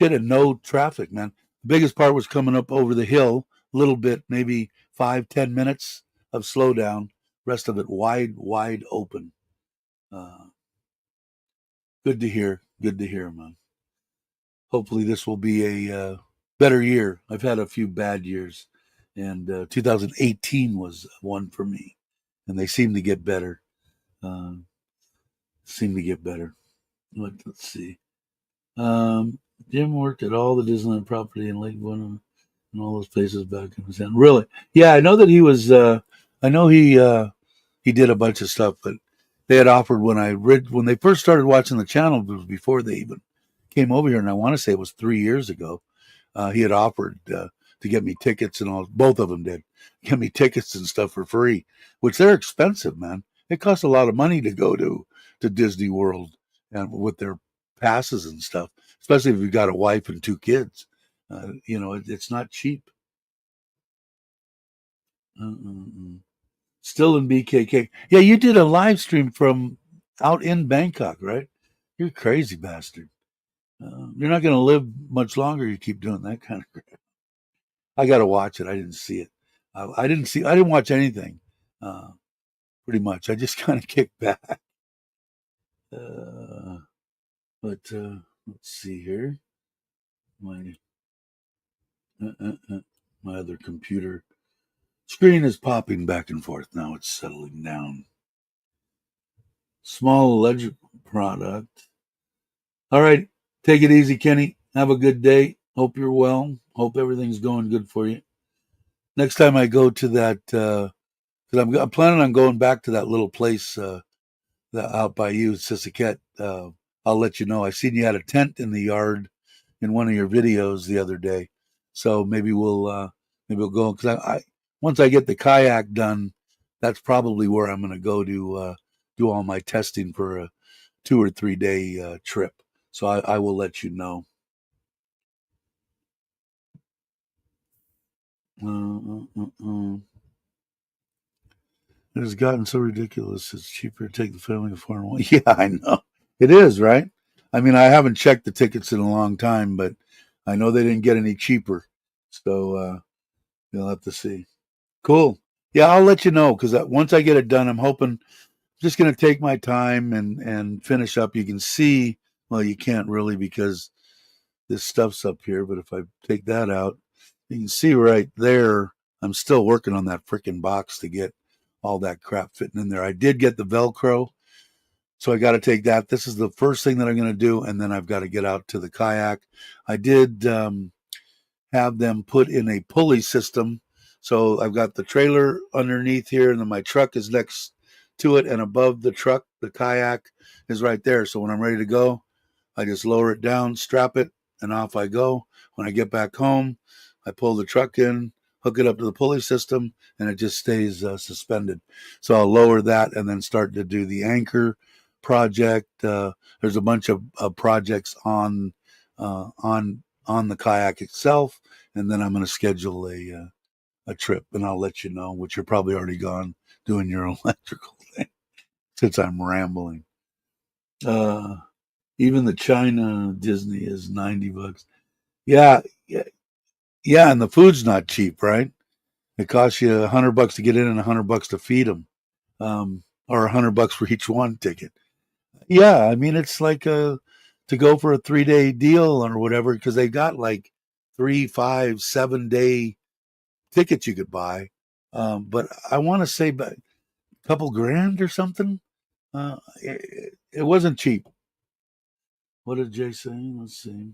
shit and no traffic, man. The biggest part was coming up over the hill, a little bit, maybe 5-10 minutes of slowdown. Rest of it wide, wide open. Uh, Good to hear. Good to hear, man. Hopefully, this will be a better year. I've had a few bad years, and 2018 was one for me, and they seem to get better. Uh, seem to get better. Let's see. Um, Jim worked at all the Disneyland property in Lake Bonham and all those places back in his hand. Really? Yeah, I know that he was. I know he did a bunch of stuff, but they had offered when they first started watching the channel. It was before they even came over here, and I want to say it was 3 years ago. He had offered to get me tickets and all. Both of them did get me tickets and stuff for free, which they're expensive, man. It costs a lot of money to go to Disney World and with their passes and stuff, especially if you've got a wife and 2 kids. It's not cheap. Uh-uh. Still in BKK. Yeah, you did a live stream from out in Bangkok, right? You're a crazy bastard. You're not going to live much longer. You keep doing that kind of crap. I got to watch it. I didn't see it. I didn't see. I didn't watch anything. Uh, Pretty much. I just kind of kicked back. Uh, but let's see here. My uh, uh, uh, my other computer screen is popping back and forth. Now it's settling down. Small electrical product. All right. Take it easy, Kenny. Have a good day. Hope you're well. Hope everything's going good for you. Next time I go to that, because I'm planning on going back to that little place out by you, Sisaket. I'll let you know. I seen you had a tent in the yard in one of your videos the other day, so maybe we'll go because I once I get the kayak done, that's probably where I'm going to go to do all my testing for a 2 or 3 day trip. So I will let you know. Uh, uh, uh, uh. It has gotten so ridiculous. It's cheaper to take the family to foreign one. Yeah, I know. It is, right? I mean, I haven't checked the tickets in a long time, but I know they didn't get any cheaper. So you'll have to see. Cool. Yeah, I'll let you know because once I get it done, I'm hoping just going to take my time and finish up. You can see, well, you can't really because this stuff's up here, but if I take that out, you can see right there, I'm still working on that freaking box to get all that crap fitting in there. I did get the Velcro, so I got to take that. This is the first thing that I'm going to do, and then I've got to get out to the kayak. I did have them put in a pulley system, so I've got the trailer underneath here, and then my truck is next to it, and above the truck, the kayak is right there. So when I'm ready to go, I just lower it down, strap it, and off I go. When I get back home, I pull the truck in, hook it up to the pulley system, and it just stays suspended. So I'll lower that and then start to do the anchor project. There's a bunch of projects on the kayak itself, and then I'm going to schedule a trip, and I'll let you know. Which you're probably already gone doing your electrical thing since I'm rambling. Even the China Disney is $90. Yeah, yeah, yeah, and the food's not cheap, right? It costs you $100 to get in and $100 to feed them, or $100 for each one ticket. Yeah, I mean it's like to go for a 3 day deal or whatever because they got like 3, 5, 7 day tickets you could buy. But I want to say about a couple grand or something. It wasn't cheap. What did Jay say? Let's see.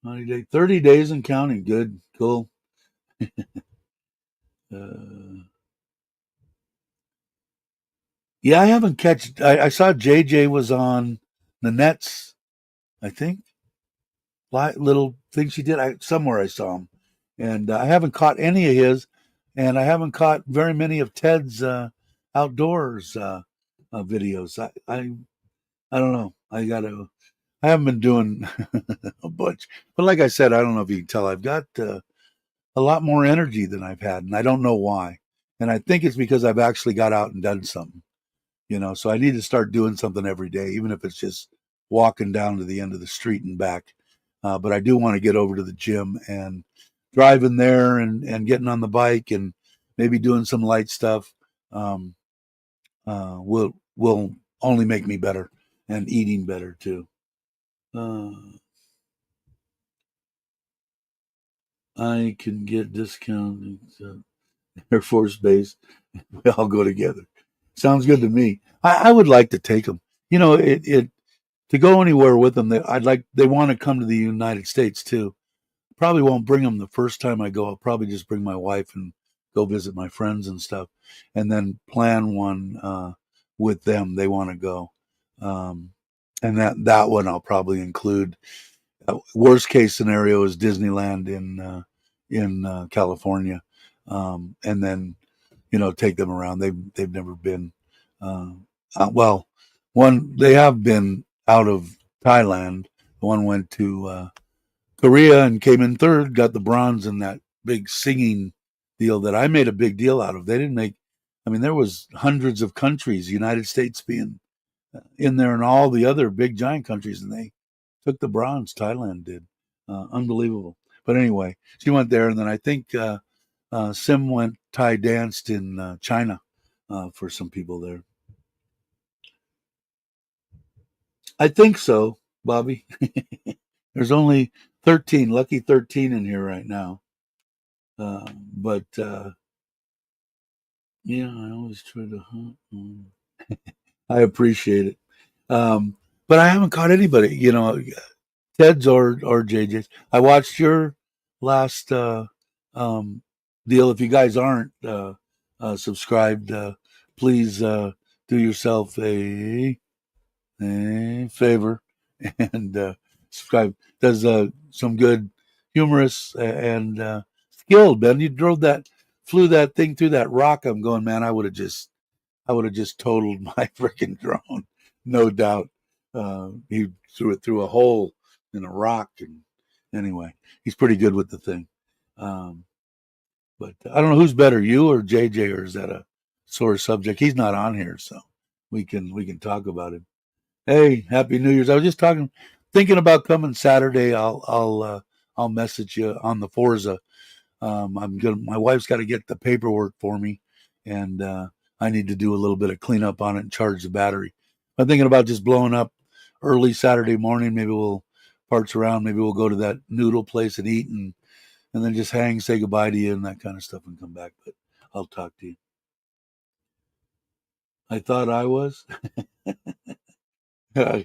30 days and counting. Good, cool. Uh, yeah, I haven't catch. I saw JJ was on the Nets. I think little thing she did. Somewhere I saw him, and I haven't caught any of his, and I haven't caught very many of Ted's outdoors videos. I don't know. I haven't been doing a bunch, but like I said, I don't know if you can tell. I've got a lot more energy than I've had, and I don't know why. And I think it's because I've actually got out and done something. So I need to start doing something every day, even if it's just walking down to the end of the street and back. But I do want to get over to the gym and driving there and getting on the bike and maybe doing some light stuff um, will only make me better and eating better too. Uh, I can get discounted Air Force Base. We all go together. Sounds good to me. I would like to take them. It to go anywhere with them. They want to come to the United States too. Probably won't bring them the first time I go. I'll probably just bring my wife and go visit my friends and stuff, and then plan one with them. They want to go, and that one I'll probably include. Worst case scenario is Disneyland in California, and then take them around. They've never been. Uh, well, one they have been out of Thailand. One went to Korea and came in third, got the bronze in that big singing deal that I made a big deal out of. They didn't make. I mean, there was hundreds of countries, United States being in there, and all the other big giant countries, and they took the bronze. Thailand did, unbelievable. But anyway, she went there, and then I think Sim went Thai danced in China for some people there. I think so, Bobby. There's only 13, lucky 13 in here right now. But yeah, I always try to hunt. I appreciate it. But I haven't caught anybody, Ted's or JJ's. I watched your last deal. If you guys aren't subscribed, please do yourself a favor and subscribe. Does some good, humorous and skilled. Ben, you flew that thing through that rock. I'm going, man. I would have just totaled my freaking drone, no doubt. He threw it through a hole in a rock, and anyway, he's pretty good with the thing. Um, but I don't know who's better, you or JJ, or is that a sore subject? He's not on here, so we can talk about it. Hey, happy New Year's! I was just thinking about coming Saturday. I'll message you on the Forza. My wife's got to get the paperwork for me, and I need to do a little bit of cleanup on it and charge the battery. I'm thinking about just blowing up early Saturday morning. Maybe we'll parts around. Maybe we'll go to that noodle place and eat, and then just hang, say goodbye to you, and that kind of stuff, and come back. But I'll talk to you. I thought I was. Uh,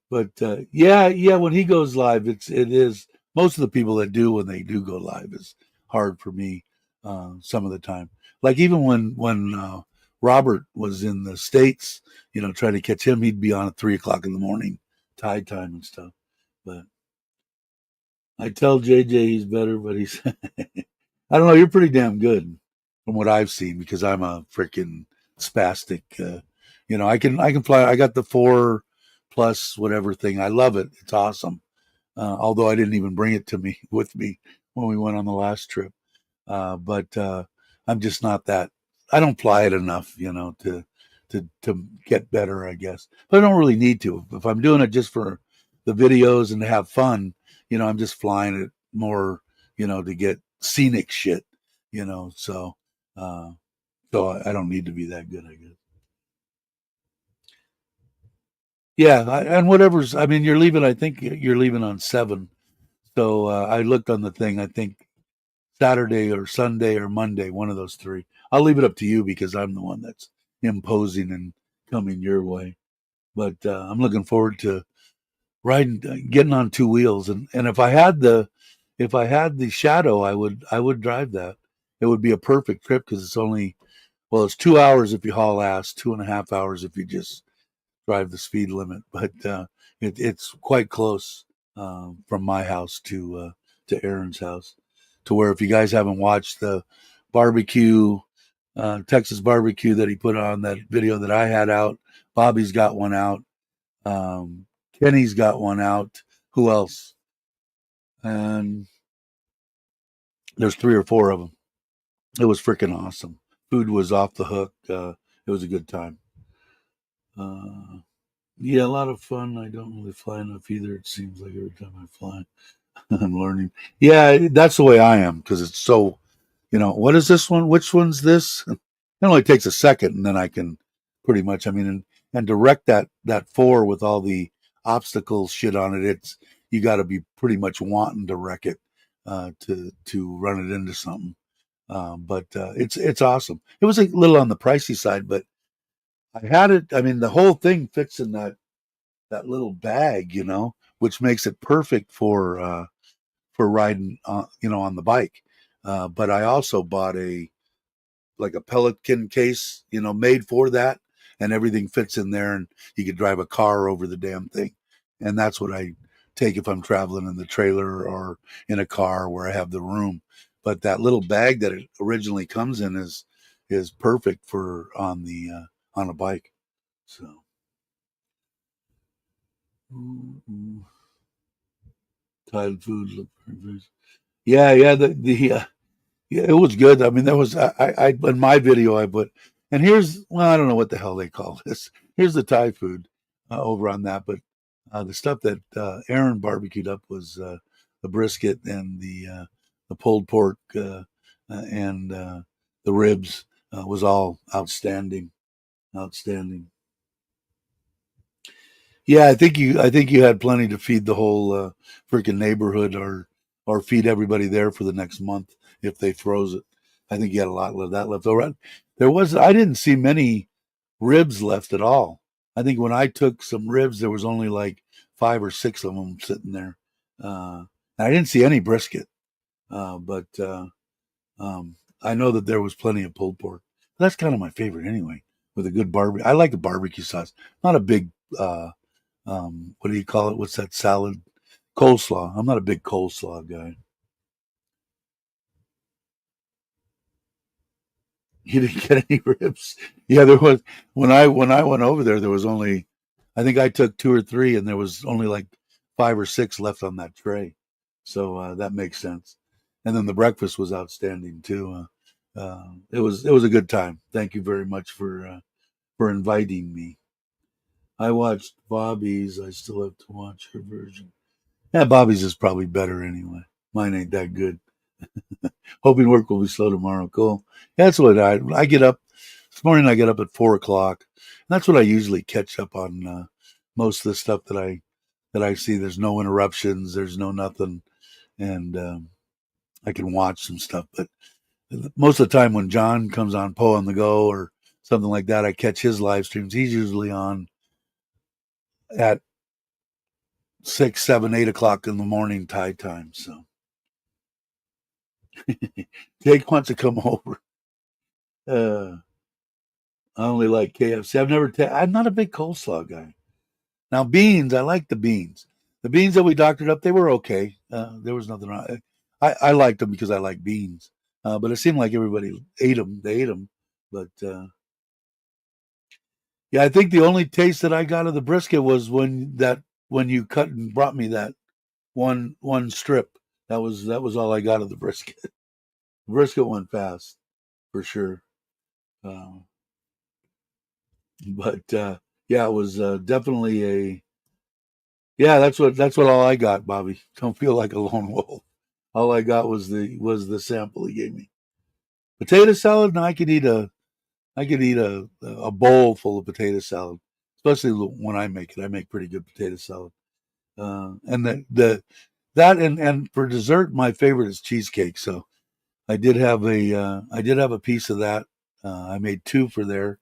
but yeah, when he goes live, it is most of the people that do when they do go live is hard for me some of the time. Like even when Robert was in the States, trying to catch him, he'd be on at 3 o'clock in the morning, Thai time and stuff. But I tell JJ he's better, but he's I don't know. You're pretty damn good from what I've seen because I'm a freaking spastic. I can fly. I got the 4+ whatever thing. I love it. It's awesome. Although I didn't even bring it to me with me when we went on the last trip. But I'm just not that. I don't fly it enough, to get better, I guess. But I don't really need to. If I'm doing it just for the videos and to have fun, I'm just flying it more, to get scenic shit, you know. So, uh, so I don't need to be that good, I guess. Yeah, and whatever's. I mean, you're leaving. I think you're leaving on 7. So I looked on the thing. I think Saturday or Sunday or Monday, one of those three. I'll leave it up to you because I'm the one that's imposing and coming your way. But I'm looking forward to riding, getting on two wheels, and if I had the shadow, I would drive that. It would be a perfect trip because it's 2 hours if you haul ass, 2.5 hours if you just drive the speed limit, but it's quite close from my house to Aaron's house. To where if you guys haven't watched the barbecue, Texas barbecue that he put on that video that I had out, Bobby's got one out, um, Kenny's got one out. Who else? And there's 3 or 4 of them. It was freaking awesome. Food was off the hook. It was a good time. Uh, yeah, a lot of fun. I don't really fly enough either. It seems like every time I fly, I'm learning. Yeah, that's the way I am because it's so, what is this one? Which one's this? It only takes a second and then I can pretty much, I mean, and direct that 4 with all the obstacles shit on it. You got to be pretty much wanting to wreck it, to run it into something. But it's awesome. It was a little on the pricey side, but I had it. I mean, the whole thing fits in that little bag, which makes it perfect for riding, on the bike. But I also bought a Pelican case, made for that, and everything fits in there, and you could drive a car over the damn thing, and that's what I take if I'm traveling in the trailer or in a car where I have the room. But that little bag that it originally comes in is perfect for on a bike. So. Mm-mm. Thai food look very. Yeah, yeah, yeah, it was good. I mean, there was I in my video I put, and I don't know what the hell they call this. Here's the Thai food over on that, but the stuff that Aaron barbecued up was the brisket and the pulled pork, and the ribs was all outstanding, outstanding. Yeah, I think you had plenty to feed the whole freaking neighborhood, or feed everybody there for the next month if they froze it. I think you had a lot of that left over. I didn't see many ribs left at all. I think when I took some ribs, there was only like 5 or 6 of them sitting there. And I didn't see any brisket, but I know that there was plenty of pulled pork. That's kind of my favorite anyway, with a good barbecue. I like a barbecue sauce. Not a big uh, what do you call it? What's that salad? Coleslaw. I'm not a big coleslaw guy. You didn't get any ribs. Yeah, there was when I went over there. There was only, I think I took 2 or 3, and there was only like 5 or 6 left on that tray. So that makes sense. And then the breakfast was outstanding too. It was a good time. Thank you very much for inviting me. I watched Bobby's. I still have to watch her version. Yeah, Bobby's is probably better anyway. Mine ain't that good. Hoping work will be slow tomorrow. Cool. Yeah, that's what I get up this morning. I get up at 4 o'clock. And that's what I usually catch up on most of the stuff that I see. There's no interruptions. There's no nothing, and I can watch some stuff. But most of the time, when John comes on Poe on the Go or something like that, I catch his live streams. He's usually on at 6, 7, 8 o'clock in the morning Thai time. So Jake wants to come over. Uh, I only like KFC. I'm not a big coleslaw guy. Now beans, I like the beans. The beans that we doctored up, they were okay. There was nothing wrong. I liked them because I like beans, but it seemed like everybody ate them. They ate them, but yeah, I think the only taste that I got of the brisket was when you cut and brought me that one strip. That was all I got of the brisket. The brisket went fast for sure, uh, but yeah, it was definitely a yeah. That's what all I got, Bobby. Don't feel like a lone wolf. All I got was the sample he gave me. Potato salad, and I could eat a bowl full of potato salad, especially when I make it. I make pretty good potato salad. And the that and for dessert, my favorite is cheesecake. So I did have a piece of that. I made two for there,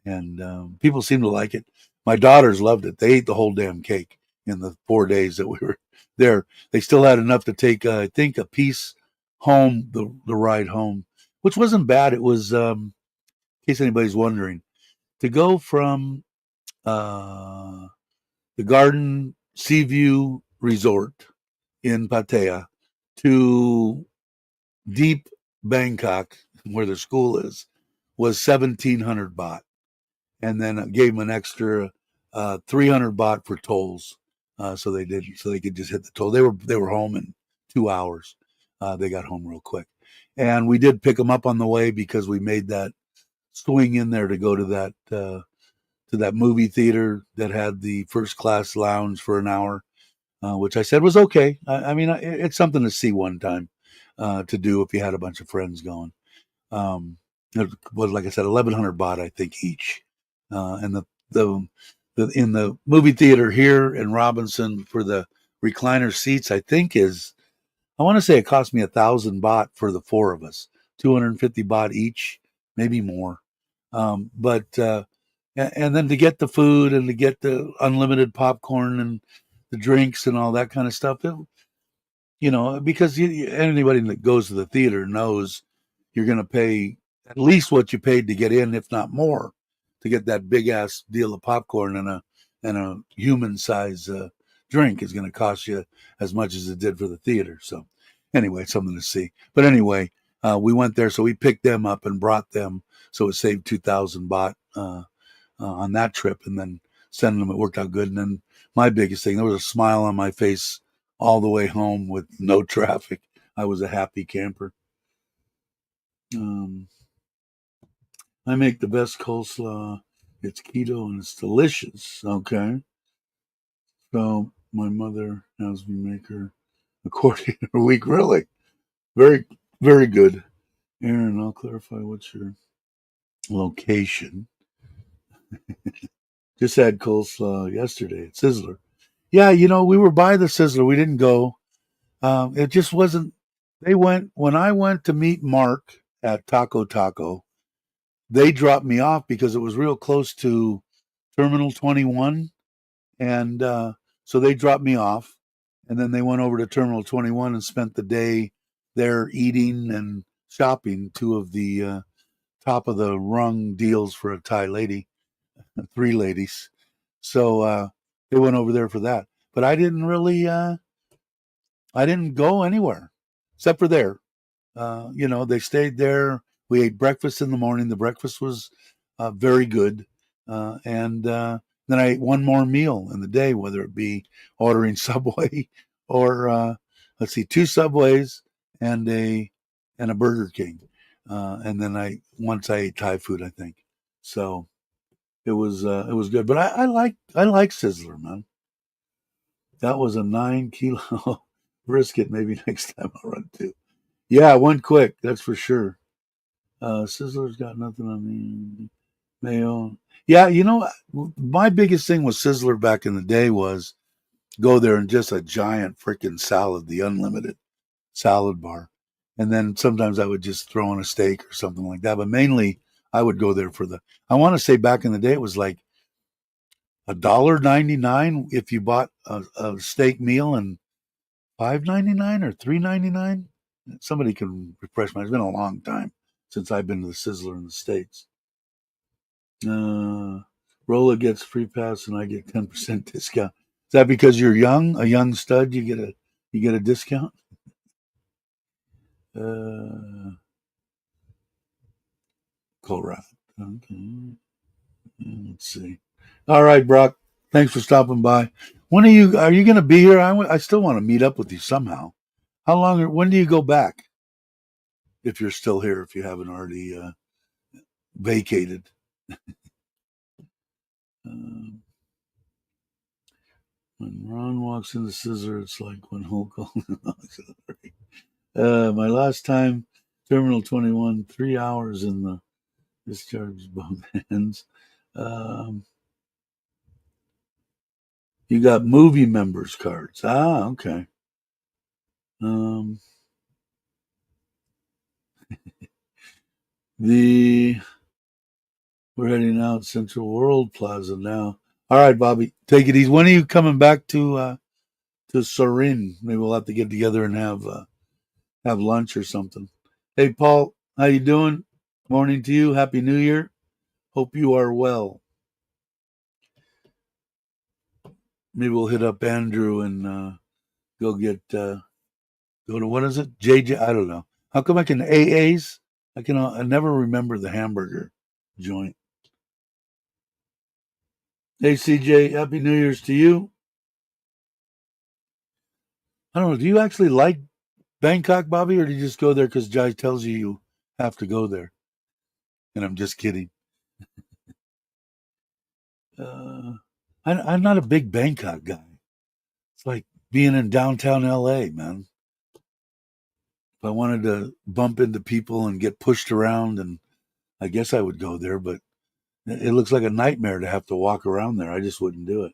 and people seem to like it. My daughters loved it. They ate the whole damn cake in the 4 days that we were there. They still had enough to take, I think, a piece home the ride home, which wasn't bad. It was, in case anybody's wondering, to go from uh, the Garden Seaview Resort in Pattaya to deep Bangkok, where the school is, was 1,700 baht, and then I gave them an extra 300 baht for tolls, so they could just hit the toll. They were home in 2 hours. They got home real quick, and we did pick them up on the way because we made that swing in there to go to that movie theater that had the first class lounge for an hour, which I said was okay. I mean, it's something to see one time, to do if you had a bunch of friends going. It was, like I said, 1,100 baht, I think, each. And the in the movie theater here in Robinson for the recliner seats, I think I want to say it cost me 1,000 baht for the four of us, 250 baht each, maybe more. But and then to get the food and to get the unlimited popcorn and the drinks and all that kind of stuff, because anybody that goes to the theater knows you're going to pay at least what you paid to get in, if not more, to get that big ass deal of popcorn and a human size drink is going to cost you as much as it did for the theater. So anyway, it's something to see. But anyway, we went there, so we picked them up and brought them, so it saved 2,000 baht on that trip, and then sending them. It worked out good. And then my biggest thing, there was a smile on my face all the way home with no traffic. I was a happy camper. Um, I make the best coleslaw. It's keto and it's delicious. Okay. So my mother has me make her a quarter a week. Really? Very, very good. Aaron, I'll clarify what's your location. Just had coleslaw yesterday at Sizzler. Yeah, we were by the Sizzler. We didn't go. It just wasn't. They went when I went to meet Mark at Taco Taco. They dropped me off because it was real close to Terminal 21, and so they dropped me off, and then they went over to Terminal 21 and spent the day there eating and shopping. Two of the top of the rung deals for a Thai lady, three ladies. So they went over there for that. But I didn't go anywhere except for there. They stayed there. We ate breakfast in the morning. The breakfast was very good. And then I ate one more meal in the day, whether it be ordering Subway or, let's see, two Subways and a Burger King. And then once I ate Thai food, I think. So it was good. But I like Sizzler, man. That was a 9 kilo brisket. Maybe next time I'll run two. Yeah, one quick, that's for sure. Sizzler's got nothing on me. Mayo. Yeah, my biggest thing with Sizzler back in the day was go there and just a giant freaking salad, the unlimited salad bar. And then sometimes I would just throw in a steak or something like that. But mainly I would go there I want to say back in the day it was like $1.99 if you bought a steak meal, and $5.99 or $3.99. Somebody can refresh my. It's been a long time since I've been to the Sizzler in the States. Uh, Rolla gets free pass and I get 10% discount. that because you're young, a young stud? You get a discount. Correct. Okay. Let's see. All right, Brock. Thanks for stopping by. When are you going to be here? I still want to meet up with you somehow. How long? When do you go back? If you're still here, if you haven't already vacated. When Ron walks in the scissor, it's like when Hulk Hogan walks in the ring. My last time, Terminal 21, 3 hours in the discharge both hands. You got movie members cards. Ah, okay. We're heading out Central World Plaza now. All right, Bobby, take it easy. When are you coming back to Sorin? Maybe we'll have to get together and have lunch or something. Hey, Paul, how you doing? Morning to you. Happy New Year. Hope you are well. Maybe we'll hit up Andrew and go to what is it? JJ? I don't know. How come I can AAs? I never remember the hamburger joint. Hey, CJ, Happy New Year's to you. I don't know. Do you actually like Bangkok, Bobby, or do you just go there because Jai tells you have to go there? And I'm just kidding. I'm not a big Bangkok guy. It's like being in downtown LA, man. If I wanted to bump into people and get pushed around, and I guess I would go there, but it looks like a nightmare to have to walk around there. I just wouldn't do it.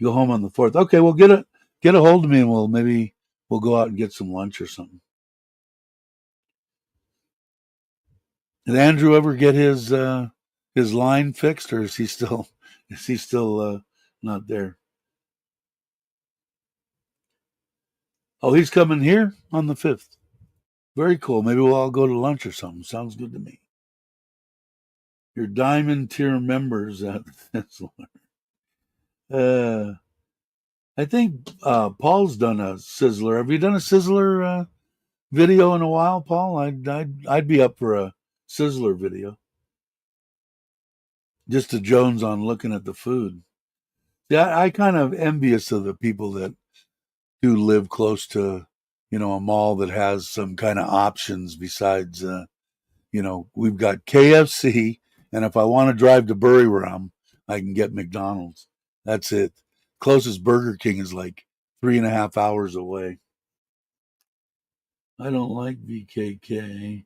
Go home on the 4th. Okay, well, get a hold of me, and we'll go out and get some lunch or something. Did Andrew ever get his line fixed, or is he still not there? Oh, he's coming here on the 5th. Very cool. Maybe we'll all go to lunch or something. Sounds good to me. Your diamond tier members at I think Paul's done a Sizzler. Have you done a Sizzler video in a while, Paul? I'd be up for a Sizzler video. Just to Jones on looking at the food. Yeah, I kind of envious of the people that do live close to, a mall that has some kind of options besides, we've got KFC, and if I want to drive to Buriram, I can get McDonald's. That's it. Closest Burger King is like 3.5 hours away. I don't like BKK,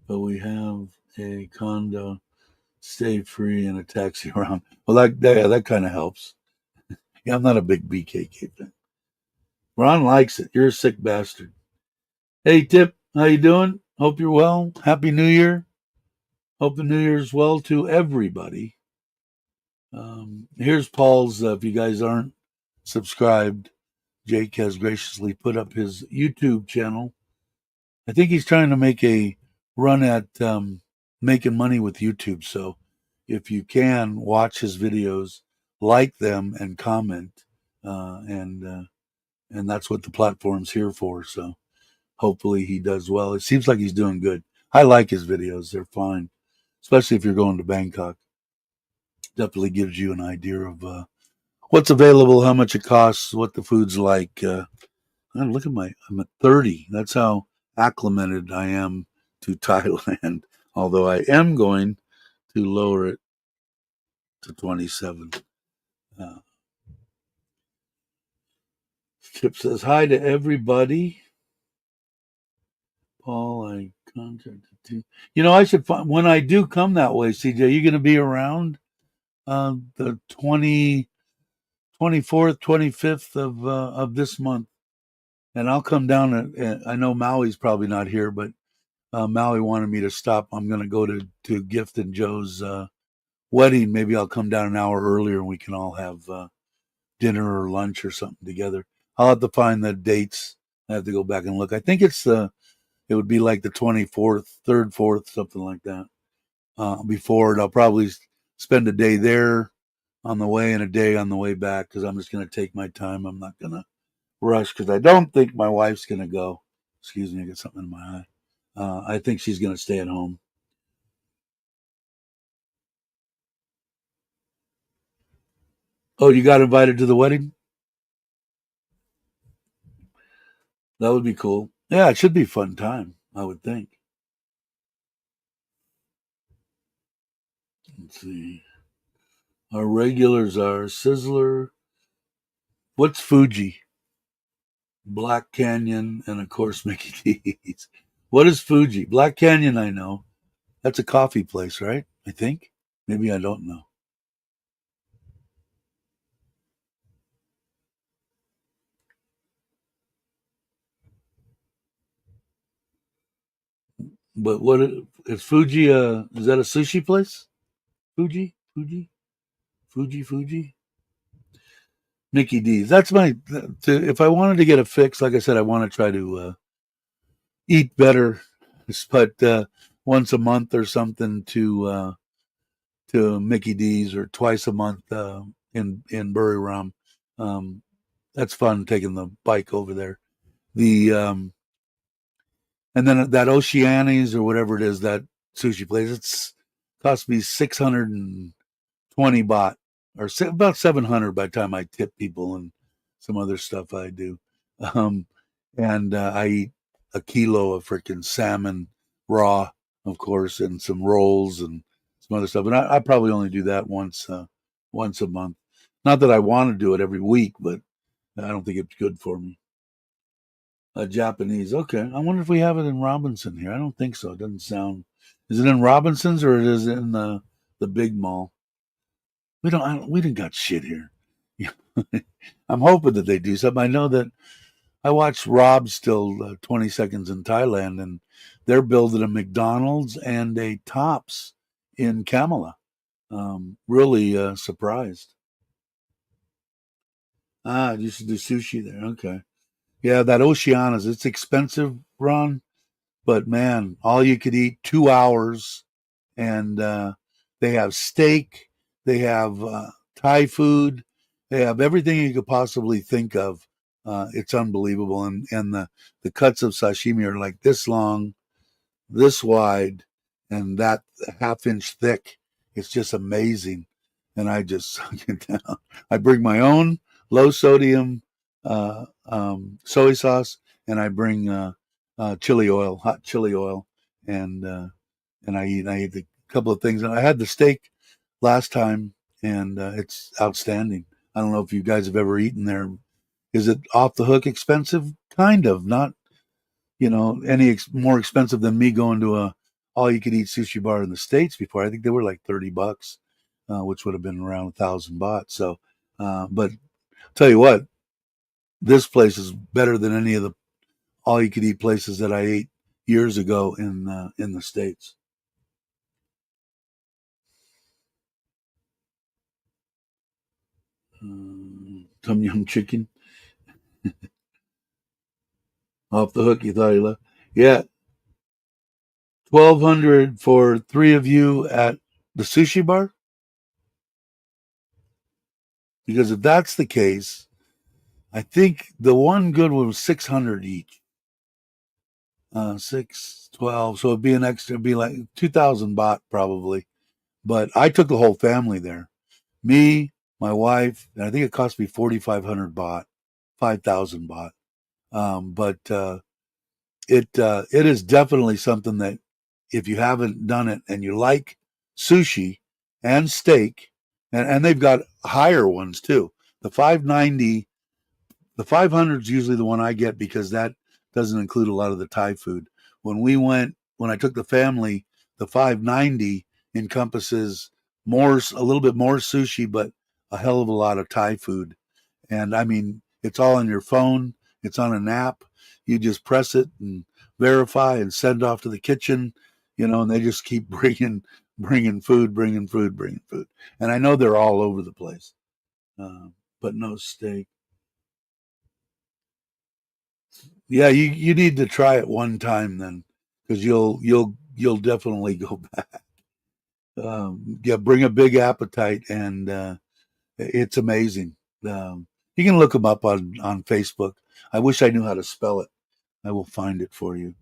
but we have a condo, stay free, and a taxi around. Well, that kind of helps. Yeah, I'm not a big BKK fan. Ron likes it. You're a sick bastard. Hey, Tip, how you doing? Hope you're well. Happy New Year. Hope the New Year's well to everybody. Here's Paul's. If you guys aren't subscribed, Jake has graciously put up his YouTube channel. I think he's trying to make a run at making money with YouTube. So if you can watch his videos, like them and comment, and that's what the platform's here for. So hopefully he does well. It seems like he's doing good. I like his videos. They're fine, especially if you're going to Bangkok. Definitely gives you an idea of what's available, how much it costs, what the food's like. Look at I'm at 30. That's how acclimated I am to Thailand. Although I am going to lower it to 27. Chip says hi to everybody. Paul, I contacted you. I should find when I do come that way. CJ, you going to be around the 24th, 25th of this month, and I'll come down. I know Maui's probably not here, but Maui wanted me to stop. I'm going to go to Gift and Joe's wedding. Maybe I'll come down an hour earlier and we can all have dinner or lunch or something together. I'll have to find the dates. I have to go back and look. I think it would be like the 24th, 3rd, 4th, something like that. Before, and I'll probably spend a day there, on the way and a day on the way back because I'm just going to take my time. I'm not going to rush because I don't think my wife's going to go. Excuse me, I got something in my eye. I think she's going to stay at home. Oh, you got invited to the wedding? That would be cool. Yeah, it should be a fun time, I would think. Let's see. Our regulars are Sizzler. What's Fuji? Black Canyon, and of course Mickey D's. What is Fuji? Black Canyon, I know. That's a coffee place, right? I think. Maybe I don't know. But what is Fuji? Is that a sushi place? Fuji. Mickey D's. That's my. If I wanted to get a fix, like I said, I want to try to eat better, but once a month or something to Mickey D's or twice a month in Buriram. Um, that's fun taking the bike over there. The and then that Oceani's or whatever it is, that sushi place, it's cost me 620 baht or about 700 by the time I tip people and some other stuff I do. Um, and I eat a kilo of freaking salmon raw, of course, and some rolls and some other stuff. And I probably only do that once a month. Not that I want to do it every week, but I don't think it's good for me. Japanese. Okay. I wonder if we have it in Robinson here. I don't think so. It doesn't sound. Is it in Robinson's or is it in the big mall? We didn't got shit here. I'm hoping that they do something. I know that I watched Rob still 20 seconds in Thailand, and they're building a McDonald's and a Tops in Kamala. Really surprised. Ah, you should do sushi there. Okay. Yeah, that Oceana's, it's expensive, Ron, but man, all you could eat 2 hours, and they have steak, they have Thai food, they have everything you could possibly think of. It's unbelievable, and the cuts of sashimi are like this long, this wide, and that half-inch thick. It's just amazing, and I just suck it down. I bring my own low sodium soy sauce, and I bring chili oil, hot chili oil, and I eat a couple of things. And I had the steak last time, and it's outstanding. I don't know if you guys have ever eaten there. Is it off the hook expensive? Kind of, not any more expensive than me going to a all you could eat sushi bar in the States before. I think they were like $30, which would have been around 1,000 baht. So, but tell you what, this place is better than any of the all you could eat places that I ate years ago in the States. Tom yum chicken off the hook. You thought he left? Yeah, 1,200 for three of you at the sushi bar. Because if that's the case, I think the one good one was 600 each. 612. So it'd be an extra, it'd be like 2,000 baht probably. But I took the whole family there. Me, my wife, and I think it cost me 4,500 baht, 5,000 baht. But it is definitely something that if you haven't done it and you like sushi and steak, and they've got higher ones too. The 590 The 500 is usually the one I get because that doesn't include a lot of the Thai food. When I took the family, the 590 encompasses a little bit more sushi, but a hell of a lot of Thai food. And I mean, it's all on your phone. It's on an app. You just press it and verify and send off to the kitchen, and they just keep bringing food. And I know they're all over the place, but no steak. Yeah, you need to try it one time then, because you'll definitely go back. Yeah, bring a big appetite, and It's amazing. You can look them up on Facebook. I wish I knew how to spell it. I will find it for you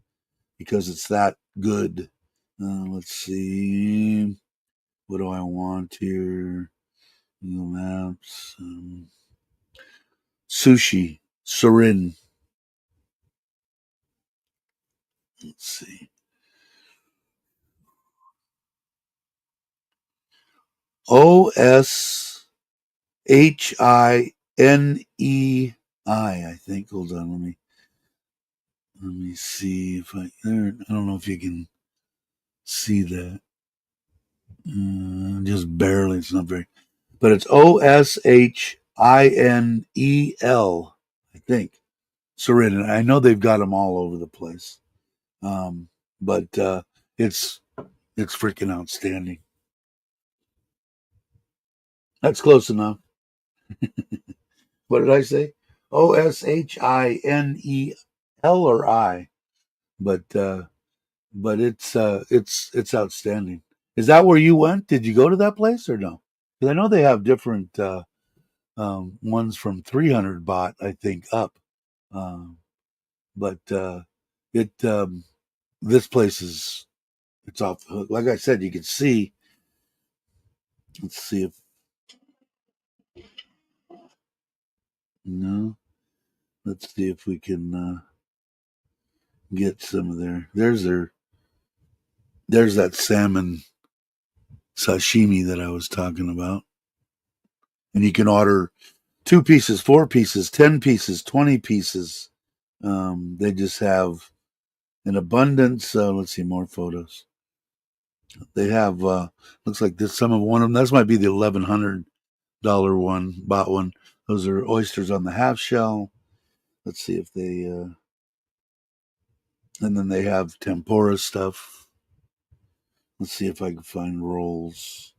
because it's that good. Let's see. What do I want here? Google Maps. Sushi. Surin. Let's see. OSHINEI. I think. Hold on. Let me see if I don't know if you can see that. Just barely. It's not very, but it's OSHINEL. I think. Serenity. I know they've got them all over the place, but it's freaking outstanding. That's close enough. What did I say? OSHINEL or I? But it's outstanding. Is that where you went? Did you go to that place or no? Because I know they have different ones from 300 baht, I think, up. Um, but it this place is it's off the hook. Like I said, you can see. Let's see if no. Let's see if we can get some of their. There's that salmon sashimi that I was talking about, and you can order 2 pieces, 4 pieces, 10 pieces, 20 pieces. They just have an abundance. Let's see more photos. They have looks like this. Some of one of them. This might be the $1,100 one, bought one. Those are oysters on the half shell. Let's see if they. And then they have tempura stuff. Let's see if I can find rolls.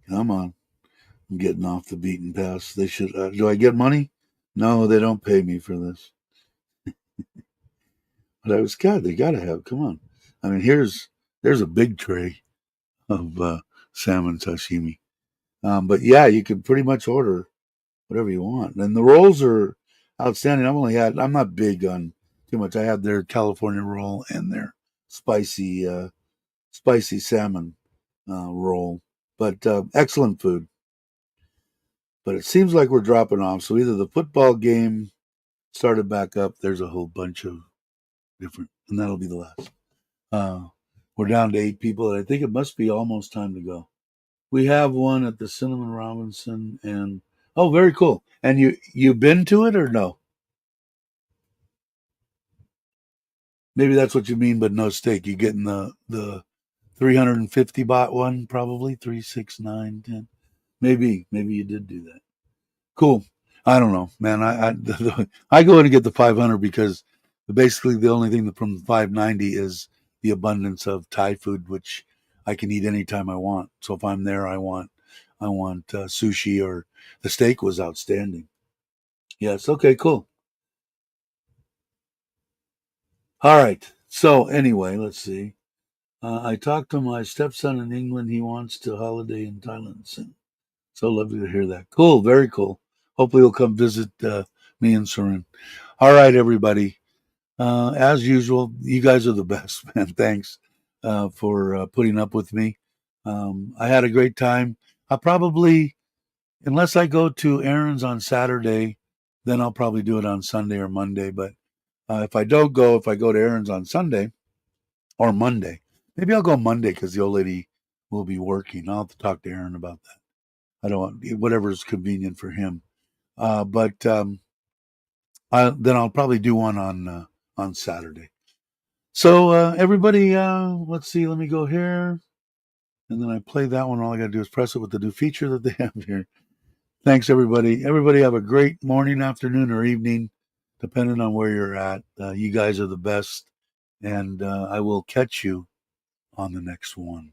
Come on. I'm getting off the beaten path. They should. Do I get money? No, they don't pay me for this. But I was God. They gotta have. Come on. I mean, there's a big tray of salmon sashimi. But yeah, you can pretty much order whatever you want, and the rolls are outstanding. I'm not big on too much. I had their California roll and their spicy spicy salmon roll, but excellent food. But it seems like we're dropping off. So either the football game started back up. There's a whole bunch of different, and that'll be the last. Uh, we're down to 8 people, and I think it must be almost time to go. We have one at the Cinnamon Robinson, and oh, very cool. And you been to it or no? Maybe that's what you mean, but no steak. You're getting the 350 baht one, probably 36910. Maybe you did do that. Cool. I don't know, man. I go in and get the 500 because basically the only thing from the 590 is the abundance of Thai food, which I can eat anytime I want. So if I'm there, I want sushi, or the steak was outstanding. Yes. Okay. Cool. All right. So anyway, let's see. I talked to my stepson in England. He wants to holiday in Thailand soon. So lovely to hear that. Cool. Very cool. Hopefully he'll come visit me and Soren. All right, everybody. As usual, you guys are the best, man. Thanks for putting up with me. I had a great time. I'll probably, unless I go to errands on Saturday, then I'll probably do it on Sunday or Monday. But if I don't go, if I go to errands on Sunday or Monday, maybe I'll go Monday because the old lady will be working. I'll have to talk to Aaron about that. I don't want whatever's convenient for him. But then I'll probably do one on Saturday. So everybody, let's see. Let me go here, and then I play that one. All I got to do is press it with the new feature that they have here. Thanks, everybody. Everybody have a great morning, afternoon, or evening, depending on where you're at. You guys are the best, and I will catch you on the next one.